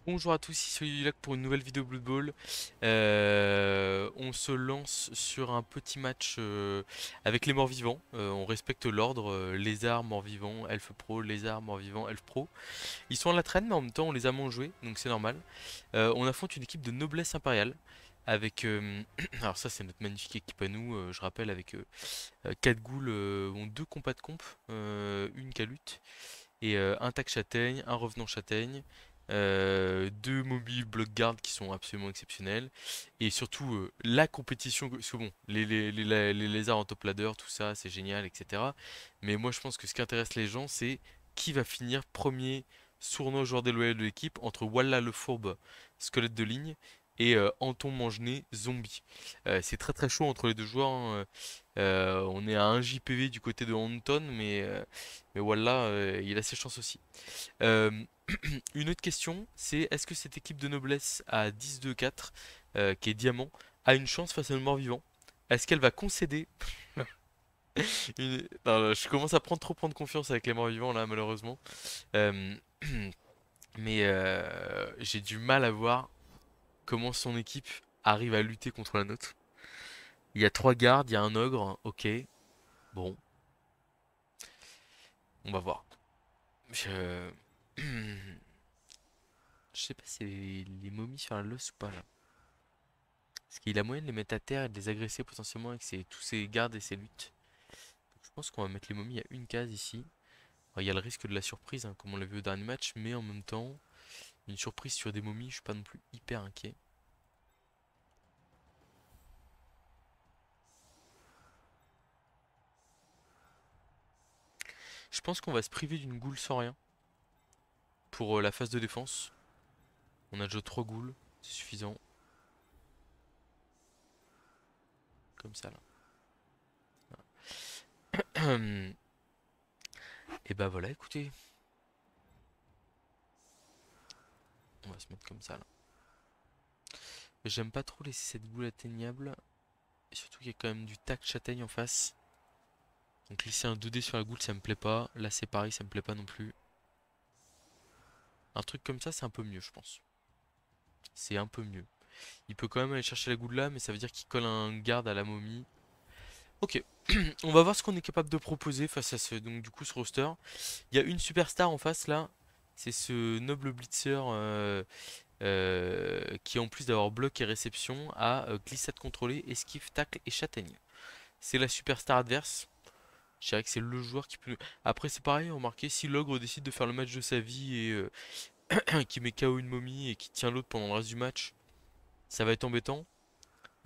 Bonjour à tous, ici Solilac pour une nouvelle vidéo Blood Bowl. On se lance sur un petit match avec les morts-vivants. On respecte l'ordre, lézard, mort-vivant, elfe pro, lézard, mort-vivant, elfe pro. Ils sont à la traîne, mais en même temps on les a moins joués, donc c'est normal. On affronte une équipe de noblesse impériale. Avec, alors ça c'est notre magnifique équipe à nous, je rappelle avec 4 ghouls, bon, 2 compas de comp, une calute et un tac châtaigne, un revenant châtaigne, deux mobiles block guard qui sont absolument exceptionnels, et surtout la compétition, parce que bon, les lézards en top ladder, tout ça, c'est génial, etc. Mais moi je pense que ce qui intéresse les gens, c'est qui va finir premier sournois joueur déloyal de l'équipe entre Walla le fourbe, squelette de ligne, et Anton Mangenet, zombie. C'est très très chaud entre les deux joueurs, hein. On est à 1 JPV du côté de Anton, mais voilà, il a ses chances aussi. Euh, une autre question, c'est est-ce que cette équipe de noblesse à 10-2-4, qui est diamant, a une chance face à nos morts-vivants? Est-ce qu'elle va concéder Non, je commence à prendre confiance avec les morts-vivants là, malheureusement. Euh, mais j'ai du mal à voir comment son équipe arrive à lutter contre la nôtre. Il y a trois gardes, il y a un ogre, ok. Bon, on va voir. Je... Je sais pas si c'est les momies sur la losse ou pas là. Parce qu'il a moyen de les mettre à terre et de les agresser potentiellement avec tous ses gardes et ses luttes. Donc, je pense qu'on va mettre les momies à une case ici. Alors, il y a le risque de la surprise, hein, comme on l'a vu au dernier match, mais en même temps, une surprise sur des momies, je suis pas non plus hyper inquiet. Je pense qu'on va se priver d'une goule sans rien pour la phase de défense. On a déjà 3 goules, c'est suffisant. Comme ça là. Et bah voilà, écoutez, on va se mettre comme ça là. J'aime pas trop laisser cette goule atteignable. Et surtout qu'il y a quand même du tac châtaigne en face. Donc laisser un 2D sur la goutte, ça me plaît pas. Là, c'est pareil, ça me plaît pas non plus. Un truc comme ça, c'est un peu mieux, je pense. C'est un peu mieux. Il peut quand même aller chercher la goutte là, mais ça veut dire qu'il colle un garde à la momie. Ok, on va voir ce qu'on est capable de proposer face à donc du coup ce roster. Il y a une superstar en face là. C'est ce noble blitzer qui en plus d'avoir bloc et réception a glissade contrôlée, esquive, tacle et châtaigne. C'est la superstar adverse. Je dirais que c'est le joueur qui peut. Après, c'est pareil, remarquez, si l'ogre décide de faire le match de sa vie et qui met KO une momie et qui tient l'autre pendant le reste du match, ça va être embêtant.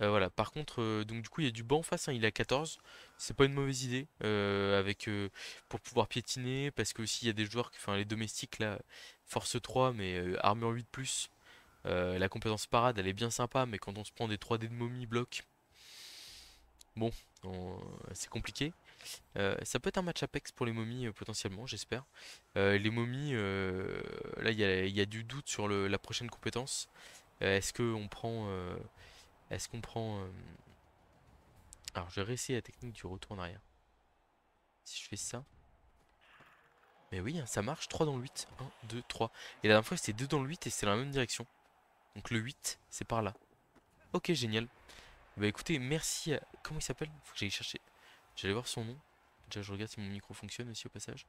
Voilà. Par contre, donc du coup, il y a du banc en face, hein, il est à 14. C'est pas une mauvaise idée pour pouvoir piétiner, parce que aussi il y a des joueurs, enfin les domestiques là, force 3 mais armure 8 plus. La compétence parade, elle est bien sympa, mais quand on se prend des 3D de momie bloc, bon, c'est compliqué. Ça peut être un match Apex pour les momies potentiellement, j'espère. Les momies, là il y a du doute sur la prochaine compétence. Est-ce qu'on prend alors je vais réessayer la technique du retour en arrière. Si je fais ça. Mais oui, hein, ça marche, 3 dans le 8. 1, 2, 3. Et la dernière fois c'était 2 dans le 8 et c'est dans la même direction. Donc le 8, c'est par là. Ok, génial. Bah écoutez, merci à... Comment il s'appelle? Faut que j'aille chercher. J'allais voir son nom. Déjà je regarde si mon micro fonctionne aussi au passage.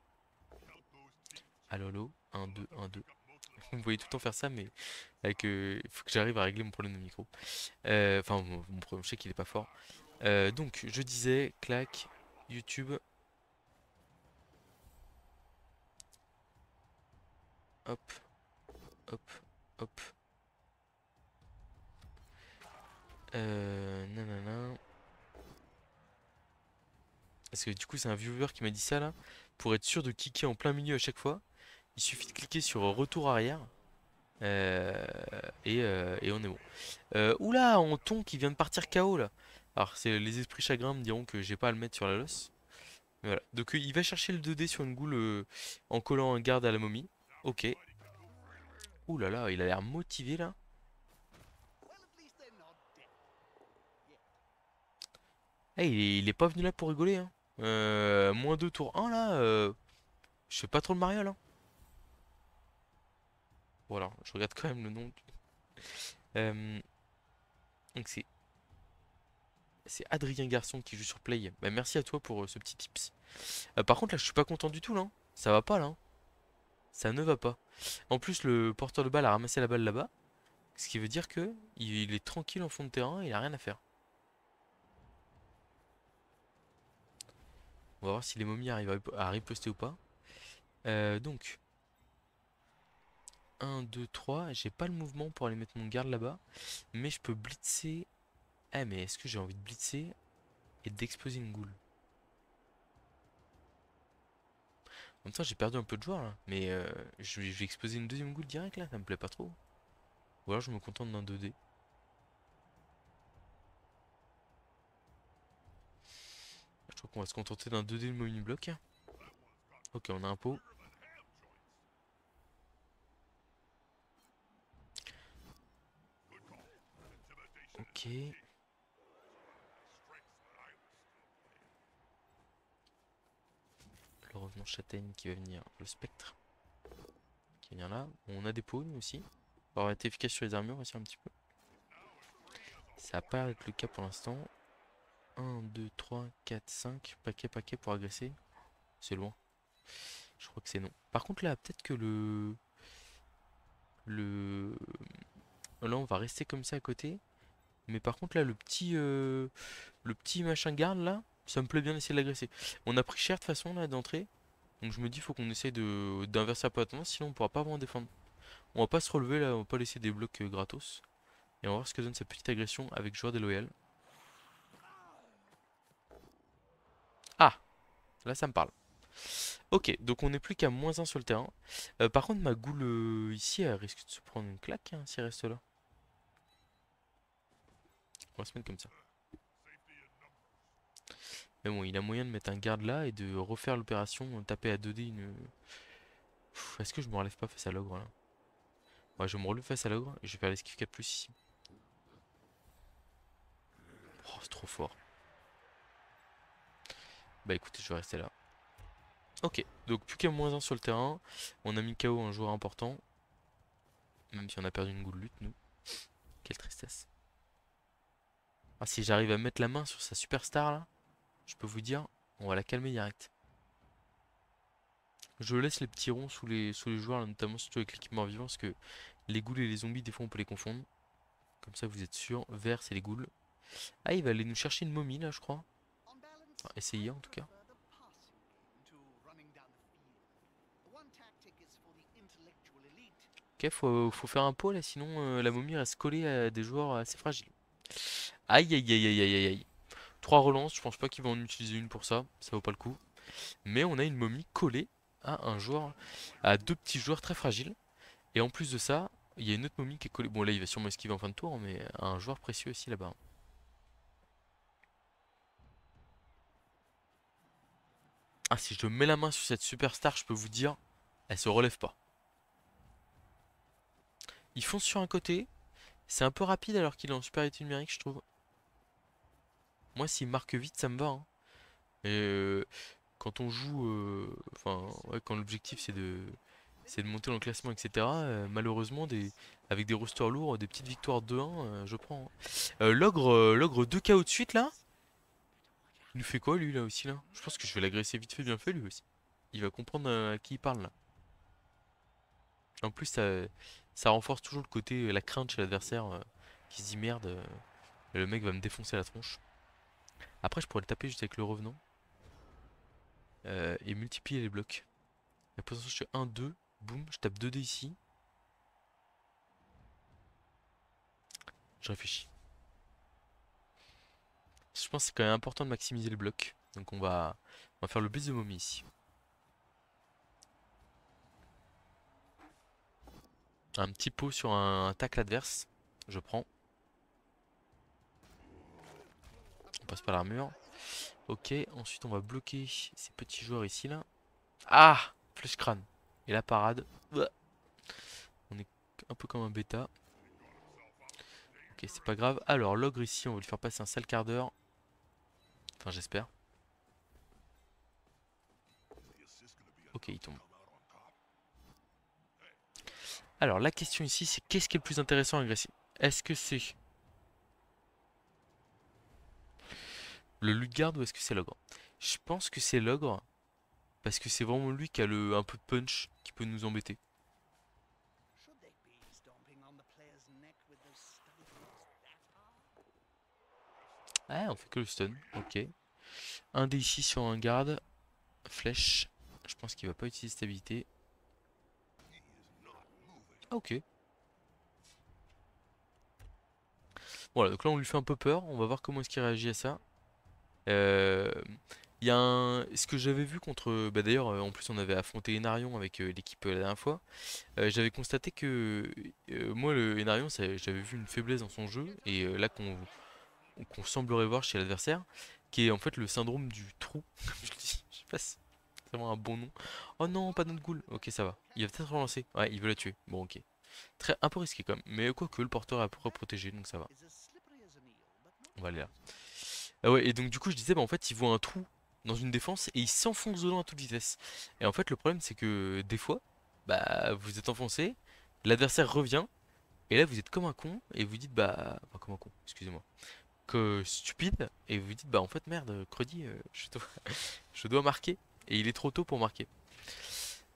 Allo, allo, 1, 2, 1, 2. Vous me voyez tout le temps faire ça, mais avec, il faut que j'arrive à régler mon problème de micro. Enfin, mon problème, je sais qu'il est pas fort. Donc, je disais, clac, YouTube, hop, hop, hop. Nanana. Parce que du coup, c'est un viewer qui m'a dit ça là. Pour être sûr de kicker en plein milieu à chaque fois, il suffit de cliquer sur retour arrière. euh, et on est bon. Oula, Anton qui vient de partir KO là. Alors, c'est les esprits chagrins me diront que j'ai pas à le mettre sur la losse. Voilà. Donc il va chercher le 2D sur une goule en collant un garde à la momie. Ok. Ouh là là, il a l'air motivé là. Eh, il est pas venu là pour rigoler, hein. Moins 2 tours 1 là. Je fais pas trop le mariole, hein. Voilà, je regarde quand même le nom. Euh, donc c'est Adrien Garçon qui joue sur Play. Bah, merci à toi pour ce petit tips. Par contre là je suis pas content du tout là, hein. Ça va pas là, hein. Ça ne va pas. En plus le porteur de balle a ramassé la balle là-bas. Ce qui veut dire que il est tranquille en fond de terrain, il a rien à faire. On va voir si les momies arrivent à riposter ou pas. Donc 1, 2, 3. J'ai pas le mouvement pour aller mettre mon garde là-bas. Mais je peux blitzer. Eh mais est-ce que j'ai envie de blitzer et d'exploser une goule? En même temps j'ai perdu un peu de joueurs là. Mais je vais exploser une deuxième goule direct là, ça me plaît pas trop. Ou alors je me contente d'un 2D. Je crois qu'on va se contenter d'un 2D de mommy block. Ok, on a un pot. Ok. Le revenant châtaigne qui va venir. Le spectre qui vient là. Bon, on a des pots nous aussi. On va être efficace sur les armures aussi un petit peu. Ça va pas être le cas pour l'instant. 1, 2, 3, 4, 5. Paquet pour agresser. C'est loin. Je crois que c'est non. Par contre là, peut-être que le... Là, on va rester comme ça à côté. Mais par contre là, le petit machin garde là, ça me plaît bien d'essayer de l'agresser. On a pris cher de toute façon là d'entrée. Donc je me dis faut qu'on essaye de d'inverser un peu la tendance, sinon on pourra pas vraiment défendre. On va pas se relever là, on va pas laisser des blocs gratos. Et on va voir ce que donne sa petite agression avec joueur déloyal. Ah, là ça me parle. Ok, donc on n'est plus qu'à -1 sur le terrain. Par contre ma goule ici elle risque de se prendre une claque hein, si elle reste là. On va se mettre comme ça. Mais bon, il a moyen de mettre un garde là et de refaire l'opération, taper à 2D une... Est-ce que je me relève pas face à l'ogre là? Ouais, je me relève face à l'ogre et je vais faire l'esquive 4+ ici. Oh, c'est trop fort. Bah écoutez, je vais rester là. Ok, donc plus qu'à -1 sur le terrain. On a mis KO un joueur important. Même si on a perdu une goule lutte, nous. Quelle tristesse. Ah, si j'arrive à mettre la main sur sa superstar là, je peux vous dire, on va la calmer direct. Je laisse les petits ronds sous les joueurs, là, notamment surtout avec l'équipement vivant, parce que les ghouls et les zombies, des fois on peut les confondre. Comme ça vous êtes sûr, vert c'est les ghouls. Ah, il va aller nous chercher une momie là, je crois. Enfin, essayer en tout cas. Ok, faut faire un pot là, sinon la momie reste collée à des joueurs assez fragiles. Aïe aïe aïe aïe aïe aïe aïe. 3 relances, je pense pas qu'il va en utiliser une pour ça, ça vaut pas le coup. Mais on a une momie collée à un joueur, à deux petits joueurs très fragiles. Et en plus de ça, il y a une autre momie qui est collée. Bon là il va sûrement esquiver en fin de tour, mais à un joueur précieux aussi là-bas. Ah, si je mets la main sur cette superstar, je peux vous dire, elle se relève pas. Il fonce sur un côté, c'est un peu rapide alors qu'il est en supériorité numérique je trouve. Moi s'il marque vite ça me va, hein. Et quand on joue, enfin ouais, quand l'objectif c'est de monter dans le classement, etc. Malheureusement, avec des rosters lourds, des petites victoires 2-1, je prends, hein. L'ogre 2 KO de suite là. Il nous fait quoi lui là aussi là? Je pense que je vais l'agresser vite fait bien fait lui aussi. Il va comprendre à qui il parle là. En plus ça renforce toujours le côté, la crainte chez l'adversaire qui se dit merde, le mec va me défoncer la tronche. Après je pourrais le taper juste avec le revenant et multiplier les blocs. Et pour l'instant je fais 1, 2, boum, je tape 2D ici. Je réfléchis. Je pense que c'est quand même important de maximiser les blocs. Donc on va faire le blitz de momie ici. Un petit pot sur un tacle adverse. Je prends. On passe par l'armure. Ok, ensuite on va bloquer ces petits joueurs ici là. Ah, flèche crâne. Et la parade. Ouah. On est un peu comme un bêta. Ok, c'est pas grave. Alors l'ogre ici, on va lui faire passer un sale quart d'heure. Enfin j'espère. Ok, il tombe. Alors la question ici, c'est qu'est-ce qui est le plus intéressant à agresser? Est-ce que c'est le Luthgard ou est-ce que c'est l'ogre? Je pense que c'est l'ogre, parce que c'est vraiment lui qui a un peu de punch qui peut nous embêter. Ah, on fait que le stun, ok. Un dé ici sur un garde, flèche. Je pense qu'il va pas utiliser stabilité. Ah, ok. Voilà, donc là on lui fait un peu peur, on va voir comment est-ce qu'il réagit à ça. Euh, Il y a ce que j'avais vu contre... Bah d'ailleurs, en plus on avait affronté Enarion avec l'équipe la dernière fois. J'avais constaté que moi, le Enarion, j'avais vu une faiblesse dans son jeu. Et là qu'on semblerait voir chez l'adversaire, qui est en fait le syndrome du trou. Comme je le dis, je sais pas si c'est vraiment un bon nom. Oh non, pas notre ghoul. Ok, ça va. Il va peut-être relancer. Ouais, il veut la tuer. Bon, ok. Un peu risqué quand même. Mais quoique, le porteur est à peu près protégé, donc ça va. On va aller là. Ah ouais, et donc du coup, je disais, bah en fait, il voit un trou dans une défense et il s'enfonce dedans à toute vitesse. Et en fait, le problème, c'est que des fois, bah vous êtes enfoncé, l'adversaire revient, et là vous êtes comme un con, et vous dites, bah. Enfin, comme un con, excusez-moi. Que stupide, et vous dites, bah en fait, merde, Cruddy, je dois marquer. Et il est trop tôt pour marquer.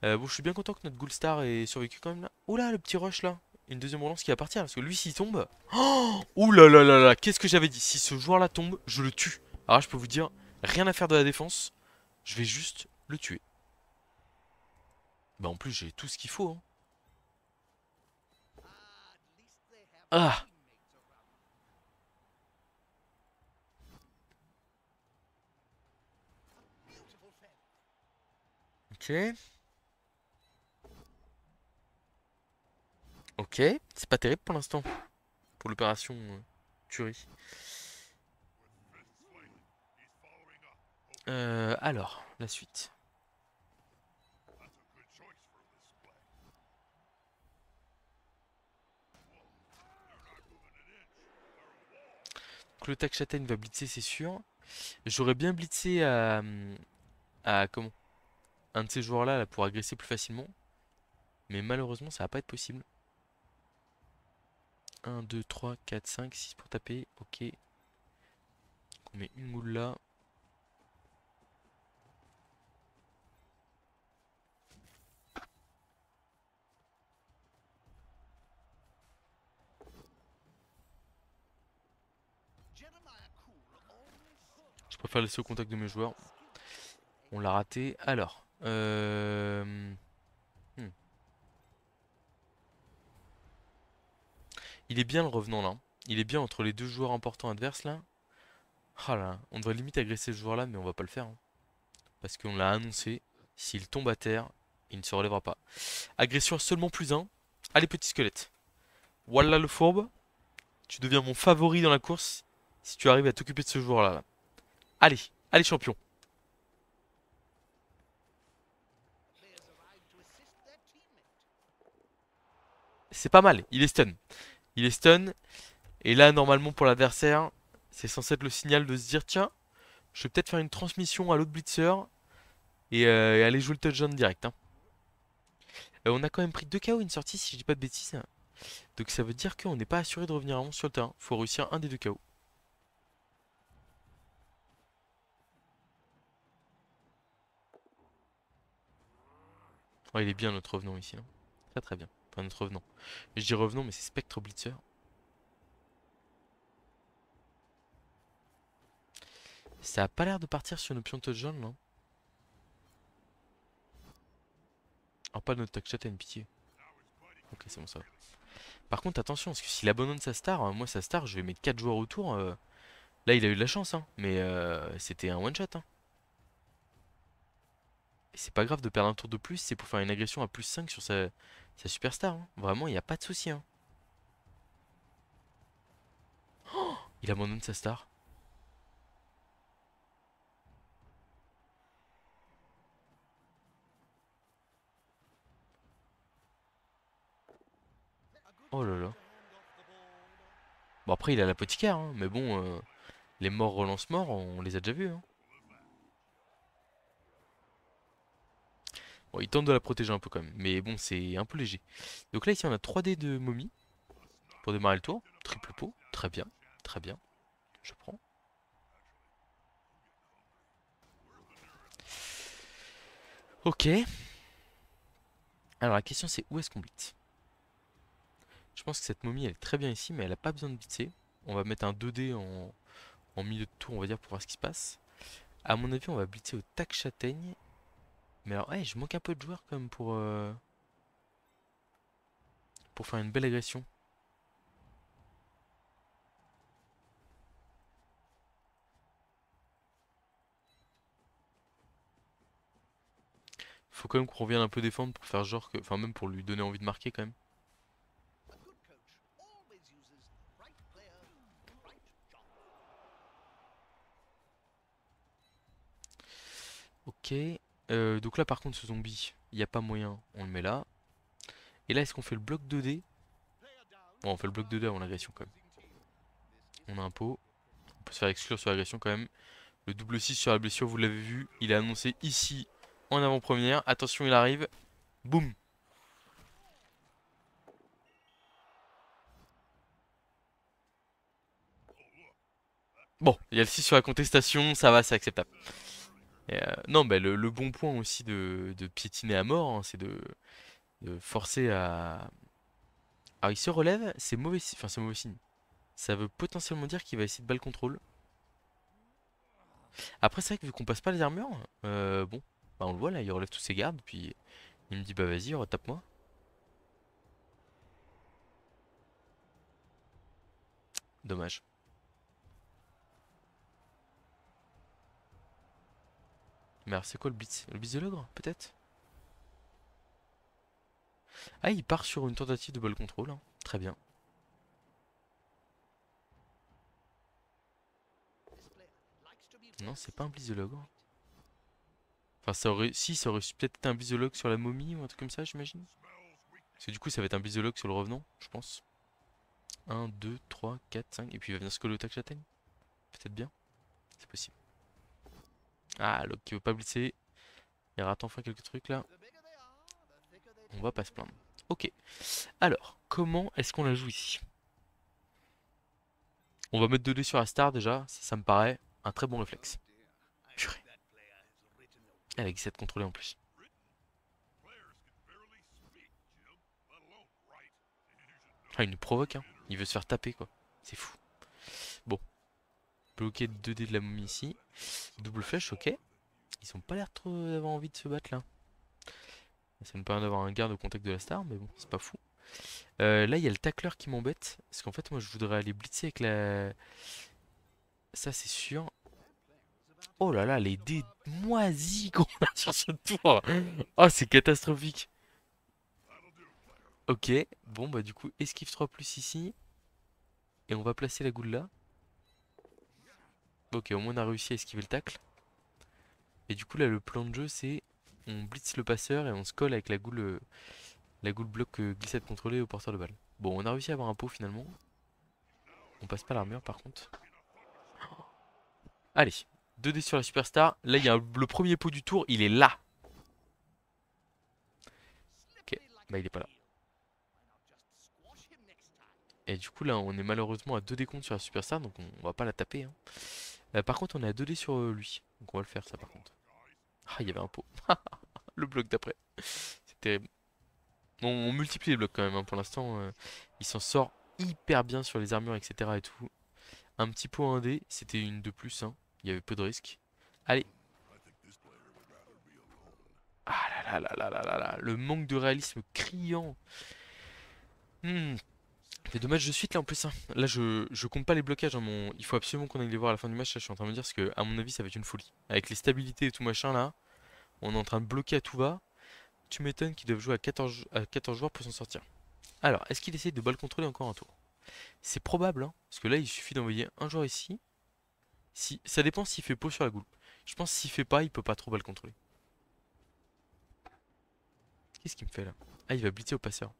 Bon, je suis bien content que notre Ghoul Star ait survécu quand même là. Oula, le petit rush là. Une deuxième relance qui va partir, parce que lui, s'il tombe. Oh, ouh là là là là, qu'est-ce que j'avais dit? Si ce joueur-là tombe, je le tue. Alors là, je peux vous dire, rien à faire de la défense. Je vais juste le tuer. Bah, en plus, j'ai tout ce qu'il faut, hein. Ah, ok. Ok, c'est pas terrible pour l'instant. Pour l'opération tuerie. Alors, la suite. Donc, le Tac Châtaigne va blitzer, c'est sûr. J'aurais bien blitzé à comment? Un de ces joueurs-là là, pour agresser plus facilement. Mais malheureusement, ça va pas être possible. 1, 2, 3, 4, 5, 6 pour taper. Ok. On met une moule là. Je préfère laisser au contact de mes joueurs. On l'a raté. Alors. Il est bien le revenant là. Il est bien entre les deux joueurs importants adverses là. Ah là, on devrait limite agresser ce joueur là, mais on va pas le faire, hein. Parce qu'on l'a annoncé. S'il tombe à terre, il ne se relèvera pas. Agression à seulement plus un. Allez, petit squelette. Voilà le fourbe. Tu deviens mon favori dans la course. Si tu arrives à t'occuper de ce joueur là. Allez, allez champion. C'est pas mal, il est stun. Il est stun. Et là, normalement, pour l'adversaire, c'est censé être le signal de se dire, tiens, je vais peut-être faire une transmission à l'autre blitzer et aller jouer le touchdown direct, hein. On a quand même pris 2 KO une sortie, si je dis pas de bêtises. Donc ça veut dire qu'on n'est pas assuré de revenir avant sur le terrain. Faut réussir un des 2 KO. Ouais, il est bien notre revenant ici, hein. Très très bien. Enfin, notre revenant. Je dis revenant, mais c'est Spectre Blitzer. Ça a pas l'air de partir sur une option touchdown, là. Alors pas notre touch une pitié. Ok, c'est bon ça. Par contre, attention, parce que s'il abandonne sa star, moi sa star, je vais mettre 4 joueurs autour. Là, il a eu de la chance, hein. Mais c'était un one shot, hein. Et c'est pas grave de perdre un tour de plus, c'est pour faire une agression à plus 5 sur sa superstar, hein. Vraiment, il n'y a pas de souci, hein. Il abandonne sa star. Oh là là. Bon, après, il a l'apothicaire, hein. Mais bon, les morts relancent morts, on les a déjà vus, hein. Bon, il tente de la protéger un peu quand même, mais bon, c'est un peu léger. Donc là, ici, on a 3 dés de momie pour démarrer le tour. Triple pot, très bien, très bien. Je prends. Ok. Alors la question c'est où est-ce qu'on blitz? Je pense que cette momie elle est très bien ici, mais elle a pas besoin de blitzer. On va mettre un 2D en milieu de tour, on va dire, pour voir ce qui se passe. À mon avis, on va blitzer au tac châtaigne. Mais alors, ouais, je manque un peu de joueurs quand même pour faire une belle agression. Faut quand même qu'on revienne un peu défendre pour faire genre que. Enfin, même pour lui donner envie de marquer quand même. Ok. Donc là, par contre, ce zombie, il n'y a pas moyen, on le met là. Et là, est-ce qu'on fait le bloc 2D? Bon, on fait le bloc 2D avant l'agression quand même. On a un pot. On peut se faire exclure sur l'agression quand même. Le double 6 sur la blessure, vous l'avez vu. Il est annoncé ici en avant-première. Attention, il arrive. Boum. Bon, il y a le 6 sur la contestation. Ça va, c'est acceptable. Et, non, bah, le bon point aussi de piétiner à mort, hein, c'est de forcer à. Alors, il se relève. C'est mauvais, enfin, c'est mauvais signe. Ça veut potentiellement dire qu'il va essayer de balle contrôle. Après, c'est vrai que vu qu'on passe pas les armures, bon, bah, on le voit là, il relève tous ses gardes. Puis il me dit, bah vas-y, retape-moi. Dommage. Mais alors, c'est quoi le blitz? Le blitz de l'ogre, peut-être? Ah, il part sur une tentative de ball control, hein. Très bien. Non, c'est pas un blitz de l'ogre. Enfin, ça aurait, si, ça aurait peut-être été un blitz de l'ogre sur la momie ou un truc comme ça, j'imagine. Parce que du coup, ça va être un blitz de l'ogre sur le revenant, je pense. Un, 2, 3, 4, 5. Et puis il va venir se coller au tac châtaigne. Peut-être bien. C'est possible. Ah, l'ogre qui veut pas blitzer. Il rate enfin quelques trucs là. On va pas se plaindre. Ok. Alors, comment est-ce qu'on la joue ici? On va mettre 2 dés sur la star déjà. Ça me paraît un très bon réflexe. Purée. Avec 7 contrôlés en plus. Ah, il nous provoque, hein. Il veut se faire taper, quoi. C'est fou. Bon, bloquer 2 dés de la momie ici. Double flèche, ok. Ils ont pas l'air trop d'avoir envie de se battre là. Ça me permet d'avoir un garde au contact de la star, mais bon, c'est pas fou. Là, il y a le tacleur qui m'embête. Parce qu'en fait, moi, je voudrais aller blitzer avec la. Ça, c'est sûr. Oh là là, les dés moisis qu'on a sur ce tour. Oh, c'est catastrophique. Ok, bon, bah, du coup, esquive 3 plus ici. Et on va placer la goule là. Ok, au moins, on a réussi à esquiver le tacle. Et du coup, là, le plan de jeu, c'est. On blitz le passeur et on se colle avec la goule bloc glissade contrôlée au porteur de balle. Bon, on a réussi à avoir un pot finalement. On passe pas l'armure par contre. Allez, 2 dés sur la superstar. Là, il y a le premier pot du tour, il est là. Ok, bah il est pas là. Et du coup, là, on est malheureusement à 2 dés contre sur la superstar, donc on va pas la taper, hein. Par contre, on est à 2 dés sur lui. Donc on va le faire ça par contre. Ah, il y avait un pot. Le bloc d'après. C'est terrible. Bon, on multiplie les blocs quand même, hein. Pour l'instant, il s'en sort hyper bien sur les armures, etc. et tout. Un petit pot 1D, c'était une de plus, hein. Il y avait peu de risques. Allez. Ah là là là là là là là. Le manque de réalisme criant. Hmm. Fait 2 matchs de suite là en plus, hein. Là je compte pas les blocages, hein, il faut absolument qu'on aille les voir à la fin du match. Là, je suis en train de me dire parce que à mon avis ça va être une folie. Avec les stabilités et tout machin là, on est en train de bloquer à tout va. Tu m'étonnes qu'ils doivent jouer à 14 joueurs pour s'en sortir. Alors, est-ce qu'il essaye de balle contrôler encore un tour? C'est probable, hein, parce que là il suffit d'envoyer un joueur ici. Si, ça dépend s'il fait pot sur la goule. Je pense que s'il fait pas, il peut pas trop balle contrôler. Qu'est-ce qu'il me fait là? Ah, il va blitzer au passeur.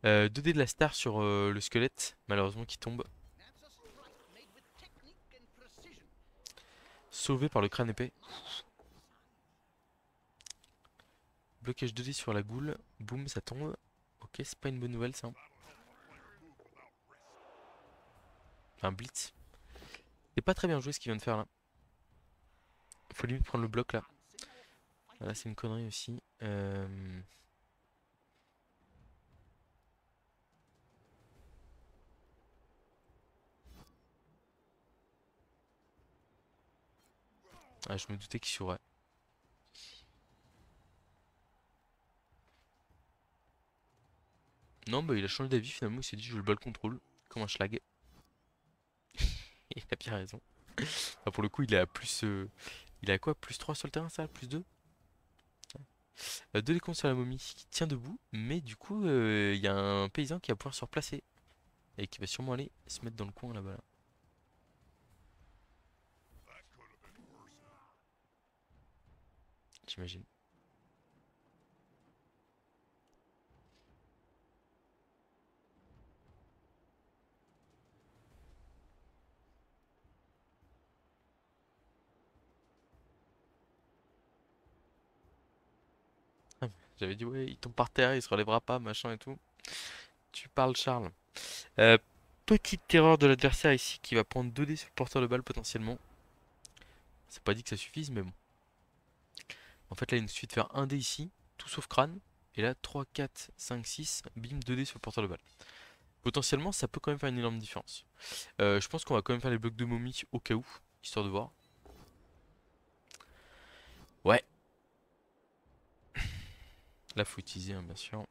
2 dés de la star sur le squelette, malheureusement qui tombe. Sauvé par le crâne épais. Blocage 2D sur la goule. Boum, ça tombe. Ok, c'est pas une bonne nouvelle ça. Un blitz. C'est pas très bien joué ce qu'il vient de faire là. Faut limite prendre le bloc là. Voilà, c'est une connerie aussi. Ah, je me doutais qu'il saurait. Non, bah il a changé d'avis finalement. Il s'est dit je veux le ball control. Comme un schlag. Il a bien raison. Enfin, pour le coup, il est à plus. Il a quoi? Plus 3 sur le terrain, ça? Plus 2? Deux décomptes sur la momie qui tient debout. Mais du coup, il y a un paysan qui va pouvoir se replacer. Et qui va sûrement aller se mettre dans le coin là-bas. Là. J'imagine. Ah, j'avais dit, ouais, il tombe par terre, il se relèvera pas, machin et tout. Tu parles, Charles. Euh, Petite erreur de l'adversaire ici qui va prendre 2 dés sur le porteur de balle potentiellement. C'est pas dit que ça suffise, mais bon. En fait, là, il nous suffit de faire un dé ici, tout sauf crâne. Et là, 3, 4, 5, 6, bim, 2 dés sur le porteur de balle. Potentiellement, ça peut quand même faire une énorme différence. Je pense qu'on va quand même faire les blocs de momie au cas où, histoire de voir. Ouais, là, faut utiliser, hein, bien sûr.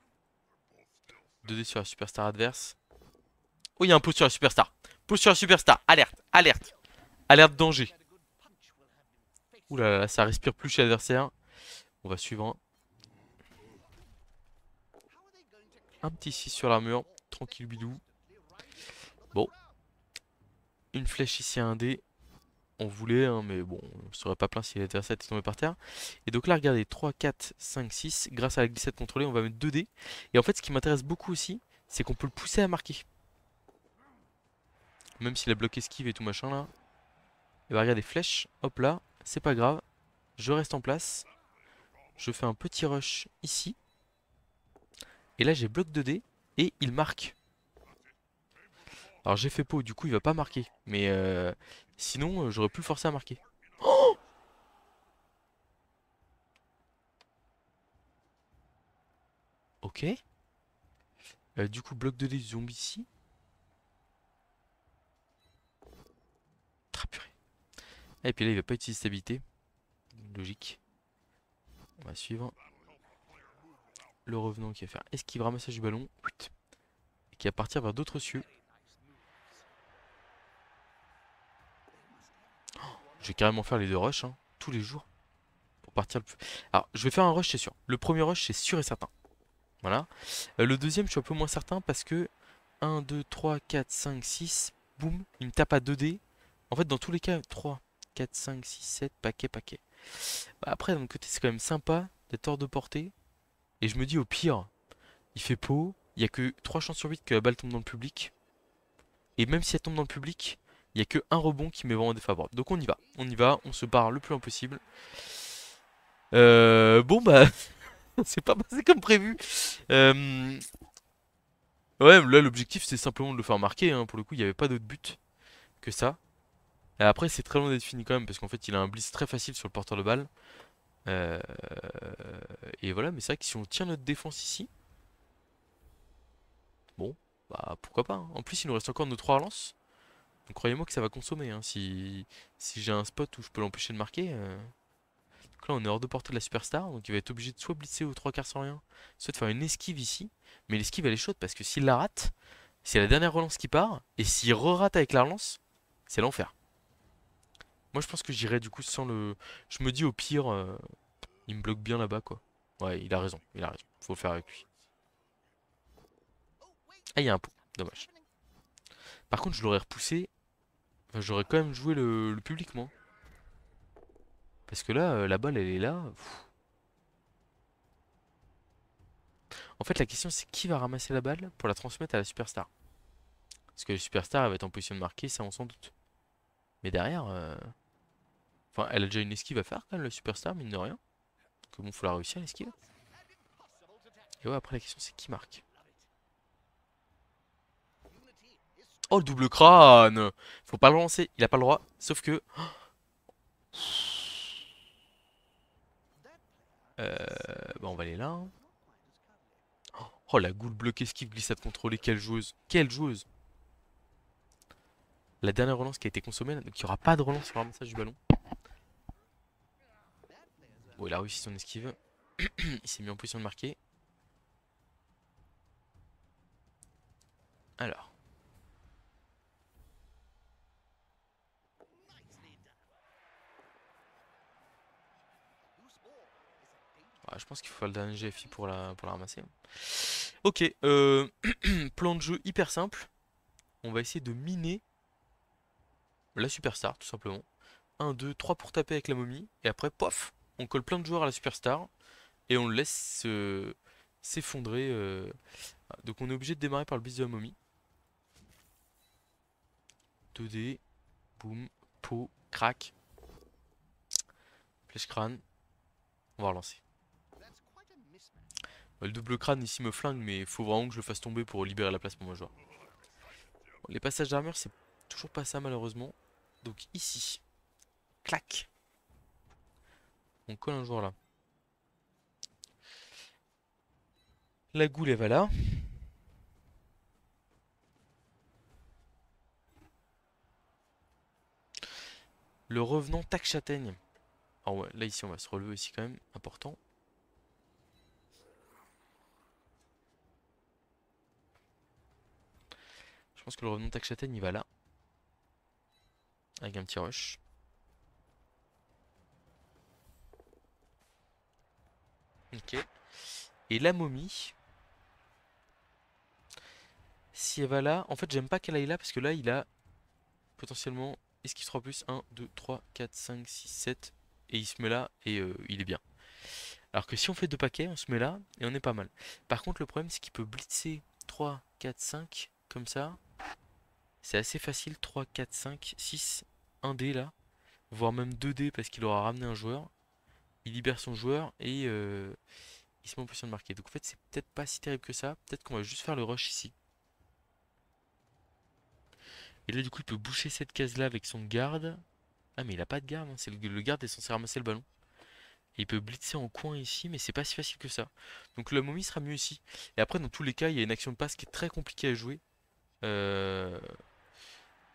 2 dés sur la superstar adverse. Oh, il y a un pot sur la superstar. Pot sur la superstar. Alerte, alerte. Alerte danger. Ouh là là, ça respire plus chez l'adversaire. On va suivre un petit 6 sur l'armure. Tranquille bidou. Bon. Une flèche ici à un dé. On voulait, hein, mais bon, on serait pas plaint si l'adversaire était tombé par terre. Et donc là, regardez, 3, 4, 5, 6. Grâce à la glissade contrôlée, on va mettre 2 dés. Et en fait, ce qui m'intéresse beaucoup aussi, c'est qu'on peut le pousser à marquer. Même s'il a bloqué esquive et tout machin là. Et bah regardez, flèche, hop là, c'est pas grave. Je reste en place. Je fais un petit rush ici. Et là j'ai bloc 2D et il marque. Alors j'ai fait pot, du coup il va pas marquer. Mais sinon j'aurais pu le forcer à marquer. Oh, ok. Du coup bloc 2D du zombie ici. Ah, purée. Et puis là il va pas utiliser stabilité. Logique. On va suivre. Le revenant qui va faire esquive ramassage du ballon. Et qui va partir vers d'autres cieux. Je vais carrément faire les 2 rushs, hein, tous les jours. Pour partir le plus. Alors je vais faire un rush c'est sûr. Le premier rush c'est sûr et certain. Voilà. Le deuxième, je suis un peu moins certain parce que 1, 2, 3, 4, 5, 6, boum, il me tape à 2 dés. En fait, dans tous les cas, 3, 4, 5, 6, 7, paquet, paquet. Bah, après, d'un côté, c'est quand même sympa d'être hors de portée. Et je me dis, au pire, il fait pot. Il n'y a que 3 chances sur 8 que la balle tombe dans le public. Et même si elle tombe dans le public, il n'y a que un rebond qui m'est vraiment défavorable. Donc on y va, on se barre le plus loin possible. Bon, bah, c'est pas passé comme prévu. Euh, Ouais, là l'objectif c'est simplement de le faire marquer, hein. Pour le coup, il n'y avait pas d'autre but que ça. Et après, c'est très loin d'être fini quand même, parce qu'en fait, il a un blitz très facile sur le porteur de balle. Euh, Et voilà, mais c'est vrai que si on tient notre défense ici, bon, bah pourquoi pas, hein. En plus, il nous reste encore nos 3 relances. Donc croyez-moi que ça va consommer, hein. Si j'ai un spot où je peux l'empêcher de marquer. Donc là, on est hors de portée de la superstar, donc il va être obligé de soit blitzer aux 3 quarts sans rien, soit de faire une esquive ici. Mais l'esquive elle est chaude parce que s'il la rate, c'est la dernière relance qui part, et s'il re-rate avec la relance, c'est l'enfer. Moi je pense que j'irai du coup sans le. Je me dis au pire, il me bloque bien là-bas quoi. Ouais, il a raison, il a raison. Faut le faire avec lui. Ah, il y a un pot, dommage. Par contre, je l'aurais repoussé. Enfin, j'aurais quand même joué le public, moi. Parce que là, la balle elle est là. Pff. En fait, la question c'est qui va ramasser la balle pour la transmettre à la superstar. Parce que la superstar elle va être en position de marquer, ça on s'en doute. Mais derrière, enfin, elle a déjà une esquive à faire quand même, la superstar, mine de rien. Que bon, faut la réussir l'esquive. Et ouais, après la question c'est qui marque. Oh, le double crâne! Faut pas le lancer, il a pas le droit. Sauf que... Bah on va aller là, hein. Oh, la goule bloquée, esquive, glissade contrôlée, quelle joueuse! Quelle joueuse! La dernière relance qui a été consommée, là, donc il n'y aura pas de relance sur le ramassage du ballon. Bon, il a réussi son esquive. Il s'est mis en position de marquer. Alors. Ouais, je pense qu'il faut faire le dernier GFI pour la ramasser. Ok, plan de jeu hyper simple. On va essayer de miner la superstar, tout simplement. Un, 2, 3 pour taper avec la momie. Et après, pof, on colle plein de joueurs à la superstar. Et on le laisse s'effondrer. Donc on est obligé de démarrer par le bis de la momie. 2D, boum, pot, crack, flèche crâne. On va relancer. Le double crâne ici me flingue, mais il faut vraiment que je le fasse tomber pour libérer la place pour mon joueur. Bon, les passages d'armure, c'est toujours pas ça malheureusement. Donc ici, clac, on colle un joueur là. La goule elle va là. Le revenant tac châtaigne. Ah ouais, là ici on va se relever aussi quand même, important. Je pense que le revenant tac châtaigne il va là. Avec un petit rush. Ok. Et la momie, si elle va là, en fait j'aime pas qu'elle aille là parce que là il a potentiellement esquive 3 plus 1, 2, 3, 4, 5, 6, 7. Et il se met là et il est bien. Alors que si on fait deux paquets, on se met là et on est pas mal. Par contre le problème c'est qu'il peut blitzer 3, 4, 5 comme ça. C'est assez facile, 3, 4, 5, 6, 1 dé là. Voire même 2 dés parce qu'il aura ramené un joueur. Il libère son joueur et il se met en position de marquer. Donc en fait c'est peut-être pas si terrible que ça. Peut-être qu'on va juste faire le rush ici. Et là du coup il peut boucher cette case là avec son garde. Ah mais il a pas de garde, hein. C'est le garde est censé ramasser le ballon. Et il peut blitzer en coin ici, mais c'est pas si facile que ça. Donc la momie sera mieux ici. Et après dans tous les cas il y a une action de passe qui est très compliquée à jouer. Euh,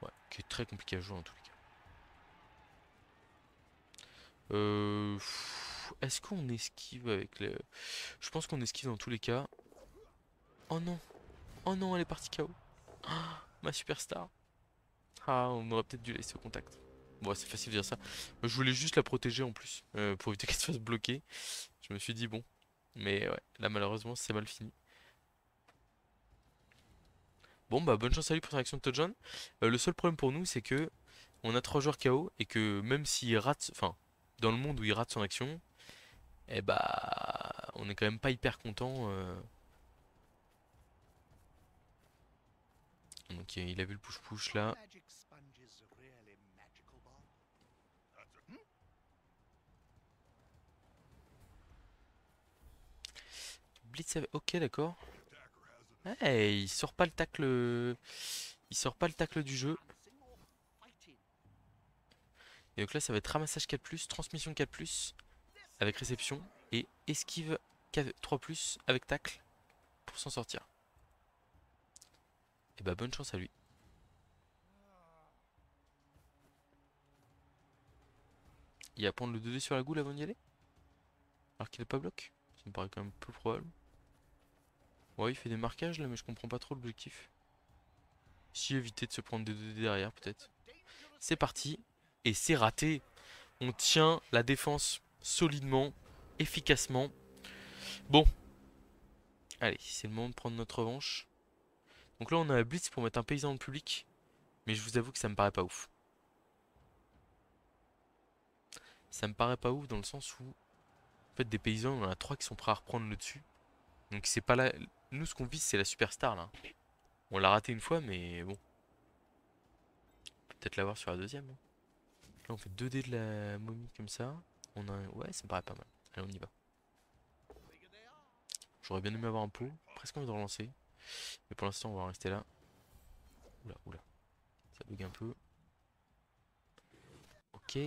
Ouais, qui est très compliqué à jouer en tous les cas. Est-ce qu'on esquive avec le... Je pense qu'on esquive dans tous les cas. Oh non, oh non, elle est partie KO. Ah, ma superstar. Ah, on aurait peut-être dû la laisser au contact. Bon, c'est facile de dire ça. Moi, je voulais juste la protéger en plus, pour éviter qu'elle se fasse bloquer. Je me suis dit bon. Mais ouais, là malheureusement c'est mal fini. Bon bah bonne chance à lui pour sa réaction de touchdown. Le seul problème pour nous c'est que on a 3 joueurs KO et que même s'il rate, enfin dans le monde où il rate son action, eh bah on est quand même pas hyper content. Donc il a vu le push-push là. Blitz ok d'accord. Ouais, il sort pas le tacle. Il sort pas le tacle du jeu. Et donc là ça va être ramassage 4+, transmission 4+, avec réception. Et esquive 3+, avec tacle pour s'en sortir. Et bah bonne chance à lui. Il va prendre le 2D sur la goule avant d'y aller? Alors qu'il est pas bloc? Ça me paraît quand même peu probable. Ouais, il fait des marquages là, mais je comprends pas trop l'objectif. Si éviter de se prendre des 2D derrière, peut-être. C'est parti. Et c'est raté. On tient la défense solidement, efficacement. Bon, allez, c'est le moment de prendre notre revanche. Donc là, on a un blitz pour mettre un paysan dans le public. Mais je vous avoue que ça me paraît pas ouf. Ça me paraît pas ouf dans le sens où, en fait, des paysans, on en a 3 qui sont prêts à reprendre le dessus. Donc c'est pas là. Nous, ce qu'on vise, c'est la superstar là. On l'a raté une fois, mais bon. Peut-être l'avoir sur la deuxième, hein. Là, on fait 2 dés de la momie comme ça. On a Ouais, ça me paraît pas mal. Allez, on y va. J'aurais bien aimé avoir un pot. Presque envie de relancer. Mais pour l'instant, on va rester là. Oula, oula. Ça bug un peu. Ok.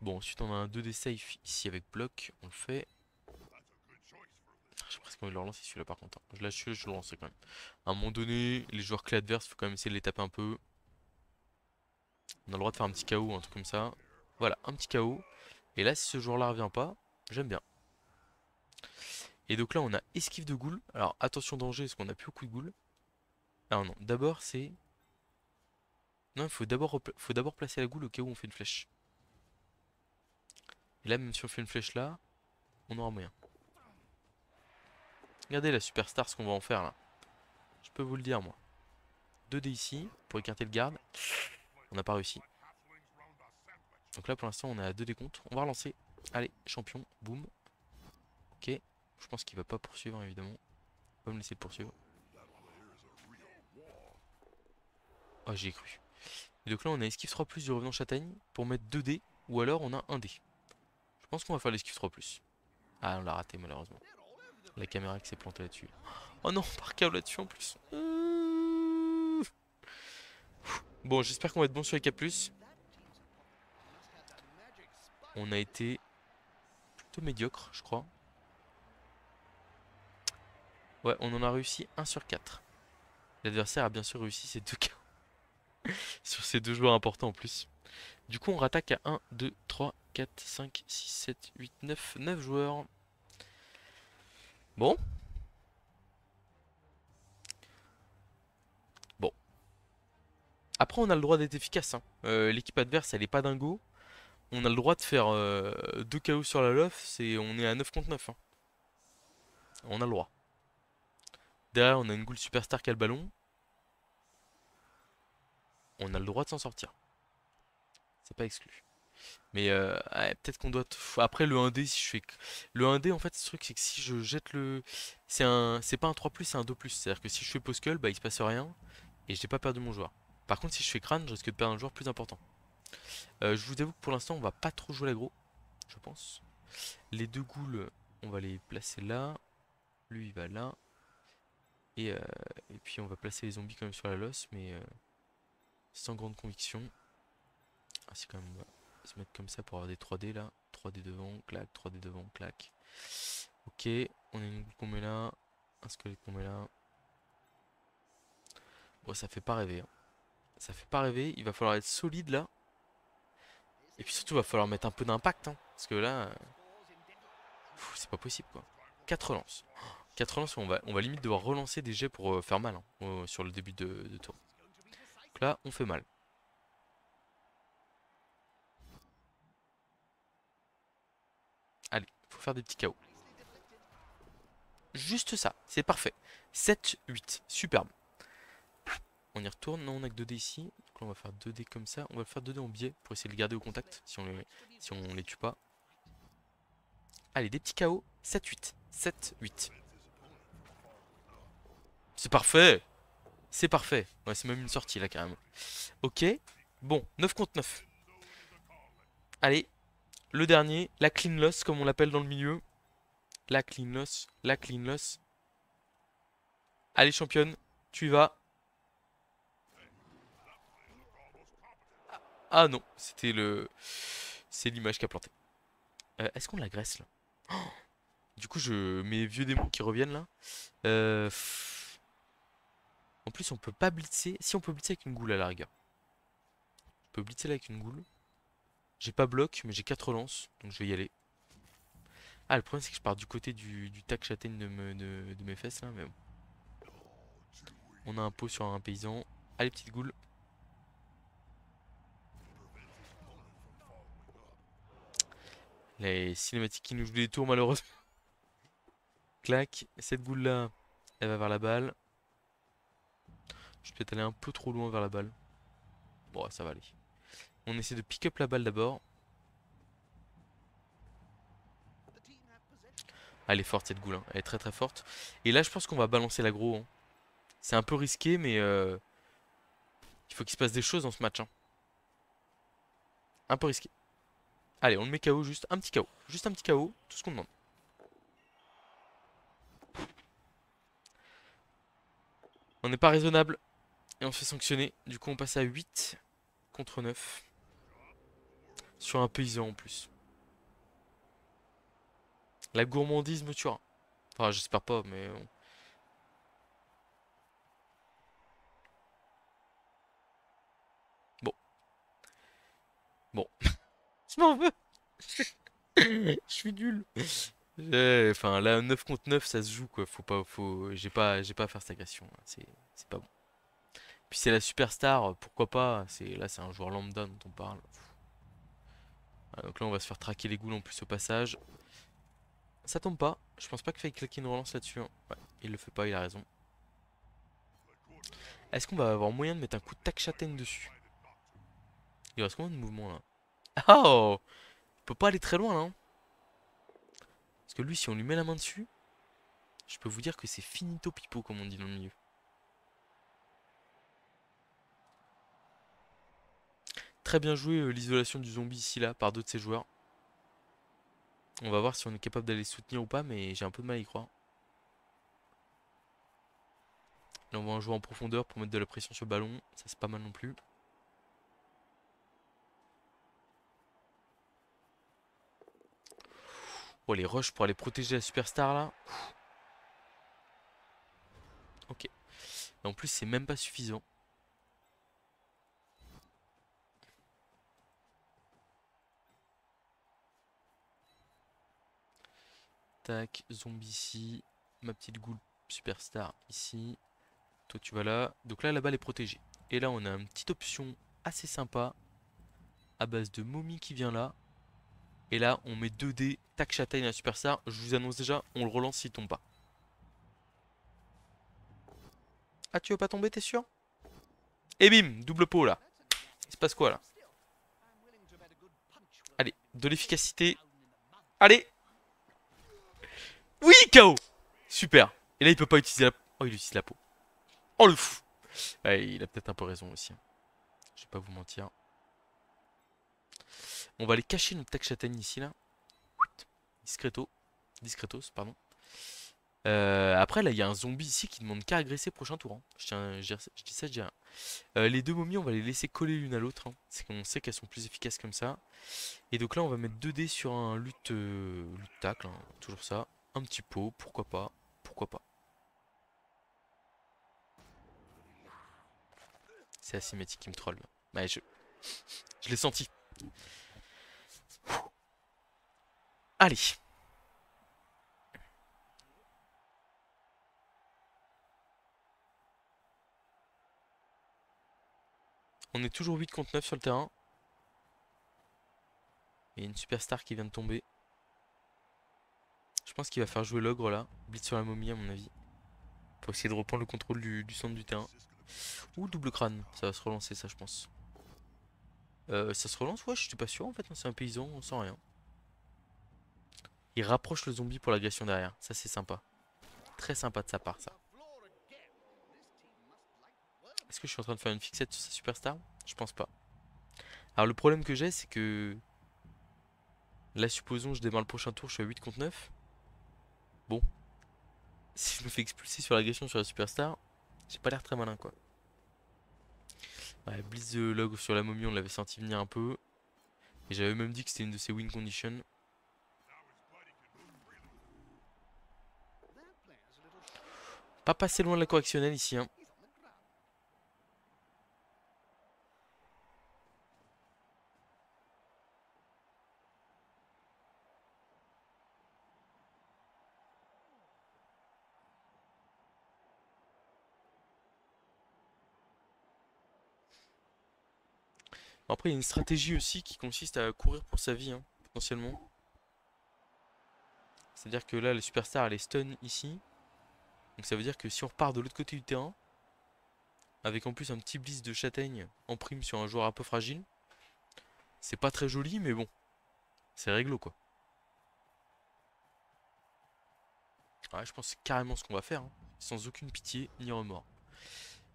Bon, ensuite, on a un 2D safe ici avec bloc. On le fait. J'ai presque envie de le relancer celui-là par contre, hein. Je lâche, je le lancerai quand même. À un moment donné, les joueurs clés adverses, faut quand même essayer de les taper un peu. On a le droit de faire un petit KO, un truc comme ça. Voilà, un petit KO. Et là, si ce joueur-là revient pas, j'aime bien. Et donc là, on a esquive de goule. Alors attention danger, parce qu'on a plus beaucoup de goule. Ah non, d'abord c'est... Non, il faut d'abord placer la goule au cas où on fait une flèche. Et là, même si on fait une flèche là, on aura moyen. Regardez la superstar, ce qu'on va en faire là. Je peux vous le dire, moi. 2D ici, pour écarter le garde. On n'a pas réussi. Donc là, pour l'instant, on est à 2D compte. On va relancer. Allez, champion, boum. Ok. Je pense qu'il va pas poursuivre, évidemment. Il va me laisser le poursuivre. Oh, j'y ai cru. Et donc là, on a esquive 3+ du revenant châtaigne pour mettre 2D. Ou alors, on a 1D. Je pense qu'on va faire l'esquive 3+. Ah, on l'a raté, malheureusement. La caméra qui s'est plantée là-dessus. Oh non, par KO là-dessus en plus. Bon, j'espère qu'on va être bon sur les K+. On a été plutôt médiocre, je crois. Ouais, on en a réussi 1 sur 4. L'adversaire a bien sûr réussi ses 2 KO. Sur ces 2 joueurs importants en plus. Du coup, on rattaque à 1, 2, 3, 4, 5, 6, 7, 8, 9. 9 joueurs. Bon. Bon. Après, on a le droit d'être efficace, hein. L'équipe adverse, elle est pas dingo. On a le droit de faire 2 KO sur la LoF. On est à 9 contre 9, hein. On a le droit. Derrière, on a une Ghoul Superstar qui a le ballon. On a le droit de s'en sortir. C'est pas exclu. Mais ouais, peut-être qu'on doit... Après le 1D, si je fais... Le 1D, en fait, ce truc, c'est que si je jette le... C'est pas un 3+, c'est un 2+. C'est-à-dire que si je fais Poskull, bah il se passe rien. Et j'ai pas perdu mon joueur. Par contre, si je fais crâne, je risque de perdre un joueur plus important. Je vous avoue que pour l'instant, on va pas trop jouer l'aggro. Je pense. Les 2 ghouls, on va les placer là. Lui, il va là. Et, euh, et puis on va placer les zombies quand même sur la losse, mais sans grande conviction. Ah, c'est quand même... On va se mettre comme ça pour avoir des 3D là. 3D devant, clac, 3D devant, clac. Ok, on a une boule qu'on met là. Un squelette qu'on met là. Bon, ça fait pas rêver, hein. Ça fait pas rêver, il va falloir être solide là. Et puis surtout, il va falloir mettre un peu d'impact, hein. Parce que là, c'est pas possible quoi. 4 relances. 4 relances, on va limite devoir relancer des jets pour faire mal, hein, sur le début de tour. Donc là, on fait mal. Allez, faut faire des petits KO. Juste ça, c'est parfait. 7, 8, superbe. On y retourne, non on a que 2D ici. Donc là on va faire 2D comme ça. On va le faire 2D en biais pour essayer de le garder au contact si on les tue pas. Allez, des petits KO. 7, 8. 7, 8. C'est parfait. C'est parfait. Ouais, c'est même une sortie là carrément. Ok. Bon, 9 contre 9. Allez, le dernier, la clean loss comme on l'appelle dans le milieu. La clean loss, la clean loss. Allez championne, tu y vas. Ah non, c'est l'image qui a planté. Est-ce qu'on l'agresse là? Du coup, mes vieux démons qui reviennent là. En plus, on peut pas blitzer. Si, on peut blitzer avec une goule à la rigueur. On peut blitzer là avec une goule. J'ai pas bloc, mais j'ai 4 relances. Donc je vais y aller. Ah, le problème, c'est que je pars du côté du tac châtaigne de mes fesses là. Mais bon. On a un pot sur un paysan. Allez, petite goule. Les cinématiques qui nous jouent des tours, malheureusement. Clac. Cette goule là, elle va vers la balle. Je vais peut-être aller un peu trop loin vers la balle. Bon, ça va aller. On essaie de pick up la balle d'abord. Ah, elle est forte cette goule, hein. Elle est très très forte. Et là, je pense qu'on va balancer l'aggro, hein. C'est un peu risqué, mais il faut qu'il se passe des choses dans ce match, hein. Un peu risqué. Allez, on le met KO, juste un petit KO. Juste un petit KO, tout ce qu'on demande. On n'est pas raisonnable. Et on se fait sanctionner. Du coup, on passe à 8 contre 9. Sur un paysan en plus. La gourmandise me tuera. Enfin, j'espère pas, mais... Bon. Bon. Je m'en veux. Je suis nul. Enfin, là, 9 contre 9, ça se joue, quoi. Faut pas... J'ai pas à faire cette agression, là. C'est pas bon. Puis c'est la superstar, pourquoi pas. Là, c'est un joueur lambda dont on parle. Voilà, donc là, on va se faire traquer les ghouls en plus au passage. Ça tombe pas. Je pense pas qu'il faille claquer une relance là-dessus, hein. Ouais, il le fait pas, il a raison. Est-ce qu'on va avoir moyen de mettre un coup de tac châtaigne dessus? Il reste combien de mouvements là? Oh! Il peut pas aller très loin là, hein. Parce que lui, si on lui met la main dessus, je peux vous dire que c'est finito pipo, comme on dit dans le milieu. Très bien joué l'isolation du zombie ici là par deux de ses joueurs. On va voir si on est capable d'aller soutenir ou pas, mais j'ai un peu de mal à y croire. Là, on va en jouer en profondeur pour mettre de la pression sur le ballon. Ça, c'est pas mal non plus. Oh, les rushs pour aller protéger la superstar là. Ok. Et en plus, c'est même pas suffisant. Tac, zombie ici. Ma petite ghoul superstar ici. Toi, tu vas là. Donc là, la balle est protégée. Et là, on a une petite option assez sympa à base de momie qui vient là. Et là, on met 2D, tac, châtaigne à la superstar. Je vous annonce déjà, on le relance s'il tombe pas. Ah, tu veux pas tomber, t'es sûr? Et bim, double pot là. Il se passe quoi là? Allez, de l'efficacité. Allez! Oui, KO! Super. Et là, il peut pas utiliser la... Oh, il utilise la peau. Oh, le fou! Ouais, il a peut-être un peu raison aussi, hein. Je vais pas vous mentir. On va aller cacher notre tac châtaigne ici là. Discreto. Discretos, pardon. Après, là, il y a un zombie ici qui demande qu'à agresser prochain tour, hein. Je dis ça, je dis rien. Les deux momies, on va les laisser coller l'une à l'autre, hein. C'est qu'on sait qu'elles sont plus efficaces comme ça. Et donc là, on va mettre 2 dés sur un lutte tacle, hein. Toujours ça. Un petit pot, pourquoi pas. Pourquoi pas. C'est asymétrique qui me troll. Ouais, je l'ai senti. Allez. On est toujours 8 contre 9 sur le terrain. Il y a une superstar qui vient de tomber. Je pense qu'il va faire jouer l'ogre là. Blitz sur la momie à mon avis. Pour essayer de reprendre le contrôle du centre du terrain. Ou double crâne. Ça va se relancer ça je pense. Ça se relance? Ouais, je suis pas sûr en fait. C'est un paysan, on sent rien. Il rapproche le zombie pour l'agression derrière. Ça c'est sympa. Très sympa de sa part ça. Est-ce que je suis en train de faire une fixette sur sa superstar? Je pense pas. Alors le problème que j'ai c'est que... Là supposons je démarre le prochain tour, je suis à 8 contre 9. Bon. Si je me fais expulser sur l'agression sur la superstar, j'ai pas l'air très malin quoi. Ouais, Blitz de log sur la momie, on l'avait senti venir un peu. Et j'avais même dit que c'était une de ses win conditions. Pas passé loin de la correctionnelle ici, hein. Après, il y a une stratégie aussi qui consiste à courir pour sa vie, hein, potentiellement. C'est-à-dire que là, le superstar, elle est stun ici. Donc ça veut dire que si on repart de l'autre côté du terrain, avec en plus un petit blitz de châtaigne en prime sur un joueur un peu fragile, c'est pas très joli, mais bon, c'est réglo quoi. Ouais, je pense que c'est carrément ce qu'on va faire, hein, sans aucune pitié ni remords.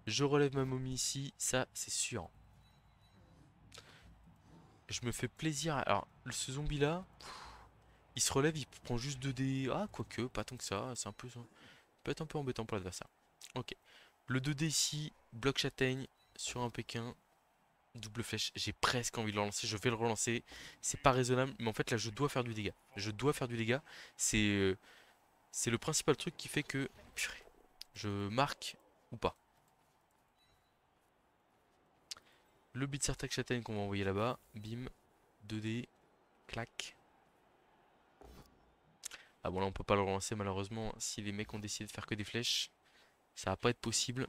Je relève ma momie ici, ça c'est sûr. Je me fais plaisir. Alors, ce zombie là, il se relève, il prend juste 2 dés. Ah, quoique, pas tant que ça. C'est un peu, ça peut être un peu embêtant pour l'adversaire. Ok. Le 2D ici, bloc châtaigne sur un Pékin, double flèche. J'ai presque envie de le relancer, je vais le relancer. C'est pas raisonnable, mais en fait là je dois faire du dégât. Je dois faire du dégât. C'est c'est le principal truc qui fait que purée, je marque ou pas. Le Blitzertag châtaigne qu'on va envoyer là-bas. Bim, 2D, clac. Ah bon là on peut pas le relancer malheureusement. Si les mecs ont décidé de faire que des flèches, ça va pas être possible.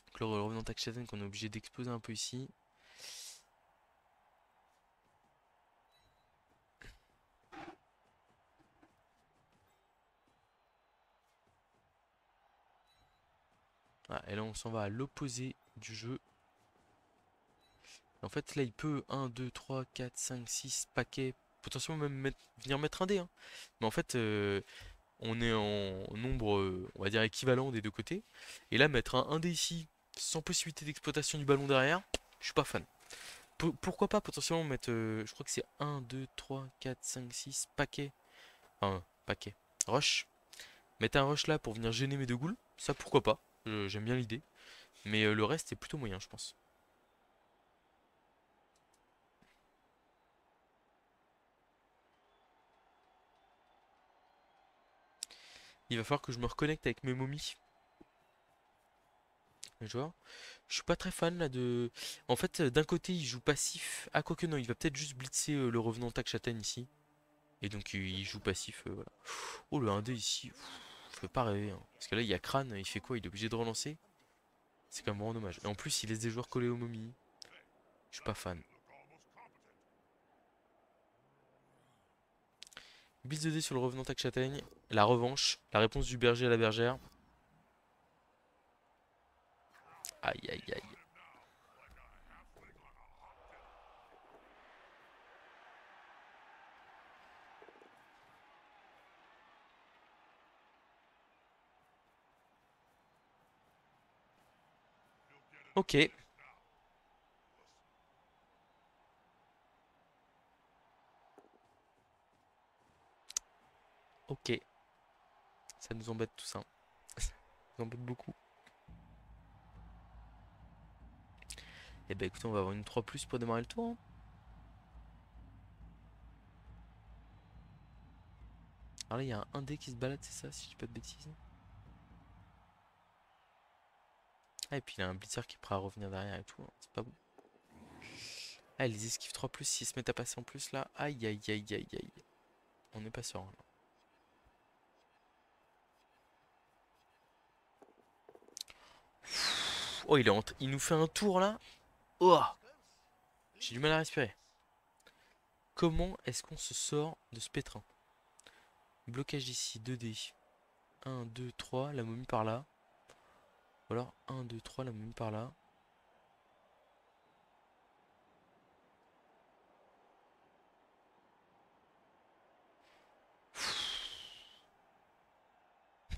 Donc le revenant attaque châtaigne qu'on est obligé d'exploser un peu ici. Ah, et là on s'en va à l'opposé du jeu. En fait là il peut 1, 2, 3, 4, 5, 6 paquets. Potentiellement même venir mettre un dé. Hein. Mais en fait on est en nombre on va dire équivalent des deux côtés. Et là mettre un dé ici sans possibilité d'exploitation du ballon derrière, je suis pas fan. Pourquoi pas potentiellement mettre je crois que c'est 1, 2, 3, 4, 5, 6 paquets. Enfin paquets. Rush. Mettre un rush là pour venir gêner mes deux ghouls. Ça pourquoi pas. J'aime bien l'idée. Mais le reste est plutôt moyen je pense. Il va falloir que je me reconnecte avec mes momies. Tu vois, je suis pas très fan là de. En fait, d'un côté, il joue passif. Ah, quoique non, il va peut-être juste blitzer le revenant tac châtaigne ici. Et donc, il joue passif. Voilà. Oh, le 1-2 ici. Fait pas rêver. Hein. Parce que là, il y a Crâne. Il fait quoi? Il est obligé de relancer. C'est quand même vraiment dommage. Et en plus, il laisse des joueurs collés aux momies. Je suis pas fan. Blitz 2D sur le revenant tac châtaigne. La revanche. La réponse du berger à la bergère. Aïe, aïe, aïe. Ok. Ok. Ça nous embête tout ça. Ça nous embête beaucoup. Et bah écoutez, on va avoir une 3 pour démarrer le tour. Hein. Alors là, il y a un dé qui se balade, c'est ça, si je dis pas de bêtises. Ah, et puis il y a un blitzer qui est prêt à revenir derrière et tout. Hein, c'est pas bon. Ah, les esquives 3 s'ils se mettent à passer en plus là. Aïe, aïe, aïe, aïe, aïe. On n'est pas serein là. Oh, il nous fait un tour là. Oh, j'ai du mal à respirer. Comment est-ce qu'on se sort de ce pétrin? Blocage ici, 2D. 1, 2, 3, la momie par là. Ou alors 1, 2, 3, la momie par là.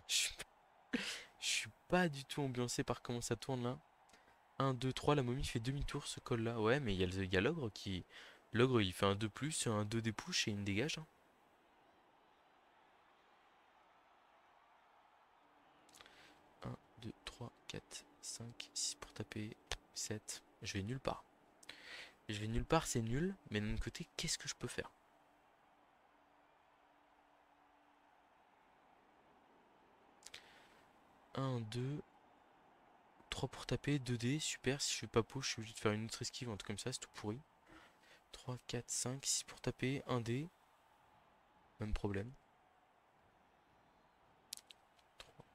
Je suis je suis pas du tout ambiancé par comment ça tourne là. 1, 2, 3, la momie fait demi-tour, ce col là. Ouais, mais il y a l'ogre qui. L'ogre il fait un 2 un 2 des push et il me dégage. Hein. 1, 2, 3, 4, 5, 6 pour taper. 7. Je vais nulle part. Je vais nulle part, c'est nul. Mais d'un autre côté, qu'est-ce que je peux faire? 1, 2, 3 pour taper, 2D, super. Si je fais pas push, je suis obligé de faire une autre esquive, un truc comme ça, c'est tout pourri. 3, 4, 5, 6 pour taper, 1D. Même problème. 3.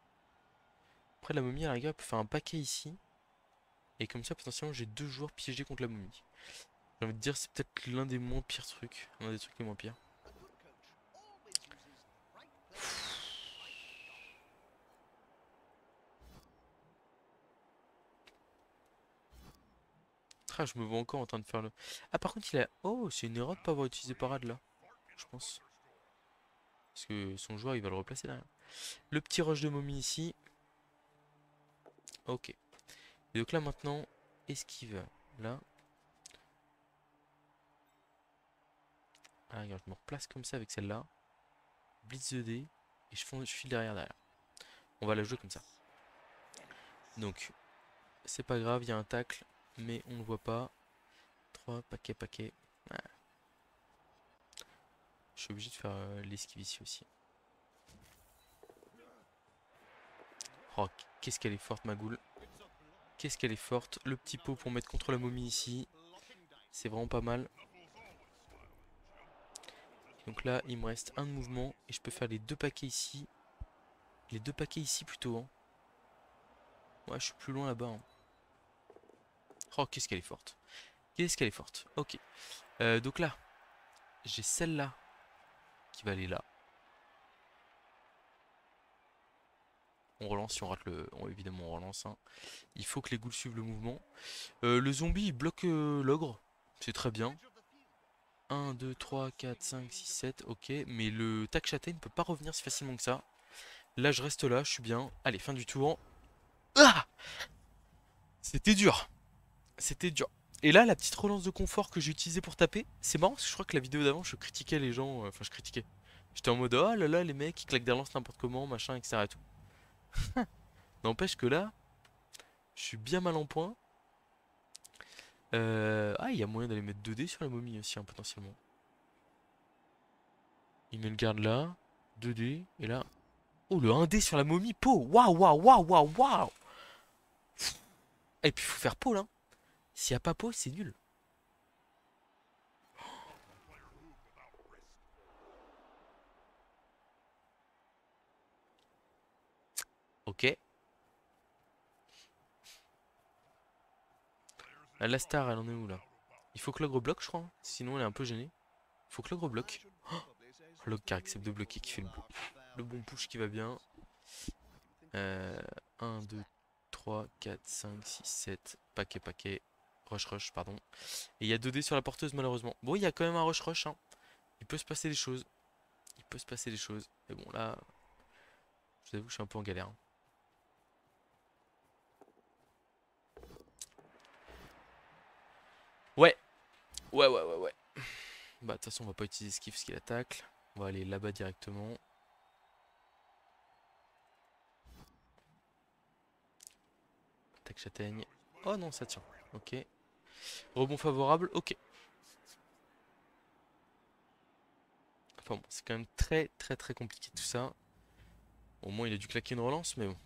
Après, la momie, à la rigueur, peut faire un paquet ici. Et comme ça, potentiellement, j'ai deux joueurs piégés contre la momie. J'ai envie de dire, c'est peut-être l'un des moins pires trucs. Un des trucs les moins pires. Ah, je me vois encore en train de faire le. Ah, par contre, il a. Oh, c'est une erreur de pas avoir utilisé parade là. Je pense. Parce que son joueur, il va le replacer derrière. Le petit rush de momie ici. Ok. Et donc là, maintenant, esquive. Là. Ah, regarde, je me replace comme ça avec celle-là. blitz 2D, et je file derrière. On va la jouer comme ça. Donc, c'est pas grave, il y a un tacle, mais on ne voit pas. 3, paquet. Ouais. Je suis obligé de faire l'esquive ici aussi. Oh, qu'est-ce qu'elle est forte, ma goule. Qu'est-ce qu'elle est forte. Le petit pot pour mettre contre la momie ici. C'est vraiment pas mal. Donc là, il me reste un de mouvement. Et je peux faire les 2 paquets ici. Les 2 paquets ici plutôt. Hein. Ouais, je suis plus loin là-bas. Hein. Oh, qu'est-ce qu'elle est forte. Qu'est-ce qu'elle est forte. Ok. Donc là, j'ai celle-là qui va aller là. On relance si on rate le... évidemment, on relance. Hein. Il faut que les ghouls suivent le mouvement. Le zombie, il bloque l'ogre. C'est très bien. 1, 2, 3, 4, 5, 6, 7. Ok. Mais le tac châtaigne ne peut pas revenir si facilement que ça. Là, je reste là. Je suis bien. Allez, fin du tour. Ah! C'était dur. C'était dur. Et là, la petite relance de confort que j'ai utilisée pour taper, c'est marrant parce que je crois que la vidéo d'avant, je critiquais les gens. Enfin, je critiquais. J'étais en mode, oh là là, les mecs, ils claquent des relances n'importe comment, machin, etc. Et tout. N'empêche que là, je suis bien mal en point. Ah, il y a moyen d'aller mettre 2D sur la momie aussi, hein, potentiellement. Il met le garde là, 2D, et là... Oh, le 1D sur la momie, pot. Waouh. Et puis, il faut faire pot, là. S'il n'y a pas pot, c'est nul. Ok. La star, elle en est où, là? Il faut que l'ogre bloque, je crois. Hein. Sinon, elle est un peu gênée. Il faut que l'ogre bloque. Oh, l'ogre qui accepte de bloquer, qui fait le bon push qui va bien. 1, 2, 3, 4, 5, 6, 7. Paquet. Rush, pardon. Et il y a 2D sur la porteuse, malheureusement. Bon, il y a quand même un rush. Hein. Il peut se passer des choses. Mais bon, là, je vous avoue que je suis un peu en galère. Hein. Ouais. Bah, de toute façon, on va pas utiliser Skiff parce qu'il attaque. On va aller là-bas directement. Attaque châtaigne. Oh non, ça tient. Ok. Rebond favorable. Ok. Enfin bon, c'est quand même très compliqué tout ça. Au moins, il a dû claquer une relance, mais bon.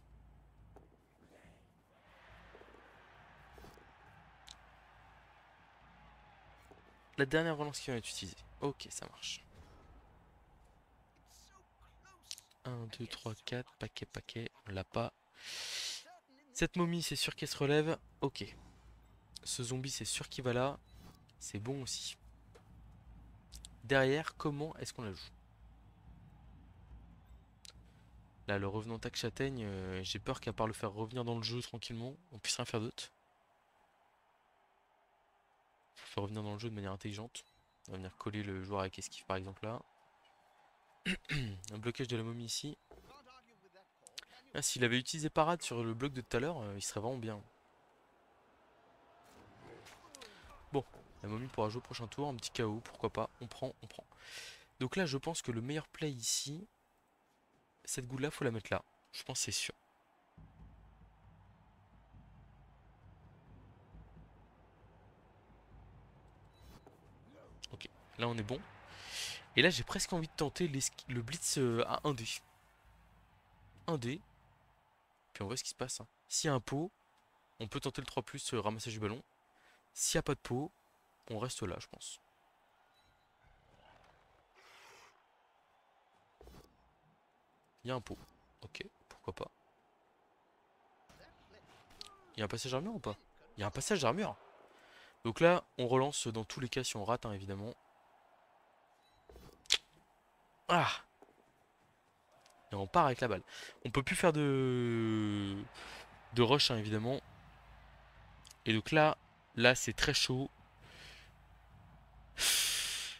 La dernière relance qui va être utilisée. Ok, ça marche. 1, 2, 3, 4. Paquet. On l'a pas. Cette momie, c'est sûr qu'elle se relève. Ok. Ce zombie, c'est sûr qu'il va là. C'est bon aussi. Derrière, comment est-ce qu'on la joue? Là, le revenant tac châtaigne, j'ai peur qu'à part le faire revenir dans le jeu tranquillement, on puisse rien faire d'autre. Faut faire revenir dans le jeu de manière intelligente. On va venir coller le joueur avec esquive par exemple là. Un blocage de la momie ici. Ah, s'il avait utilisé parade sur le bloc de tout à l'heure, il serait vraiment bien. Bon, la momie pourra jouer au prochain tour, un petit KO, pourquoi pas, on prend. Donc là, je pense que le meilleur play ici, cette goule là, faut la mettre là. Je pense que c'est sûr. Ok, là on est bon. Et là, j'ai presque envie de tenter le blitz à 1D. 1D, puis on voit ce qui se passe. Hein. S'il y a un pot, on peut tenter le 3 ramassage du ballon. S'il n'y a pas de pot, on reste là, je pense. Il y a un pot. Ok, pourquoi pas. Il y a un passage d'armure ou pas? Il y a un passage d'armure. Donc là, on relance dans tous les cas si on rate, hein, évidemment. Ah! Et on part avec la balle. On peut plus faire de rush, hein, évidemment. Et donc là c'est très chaud.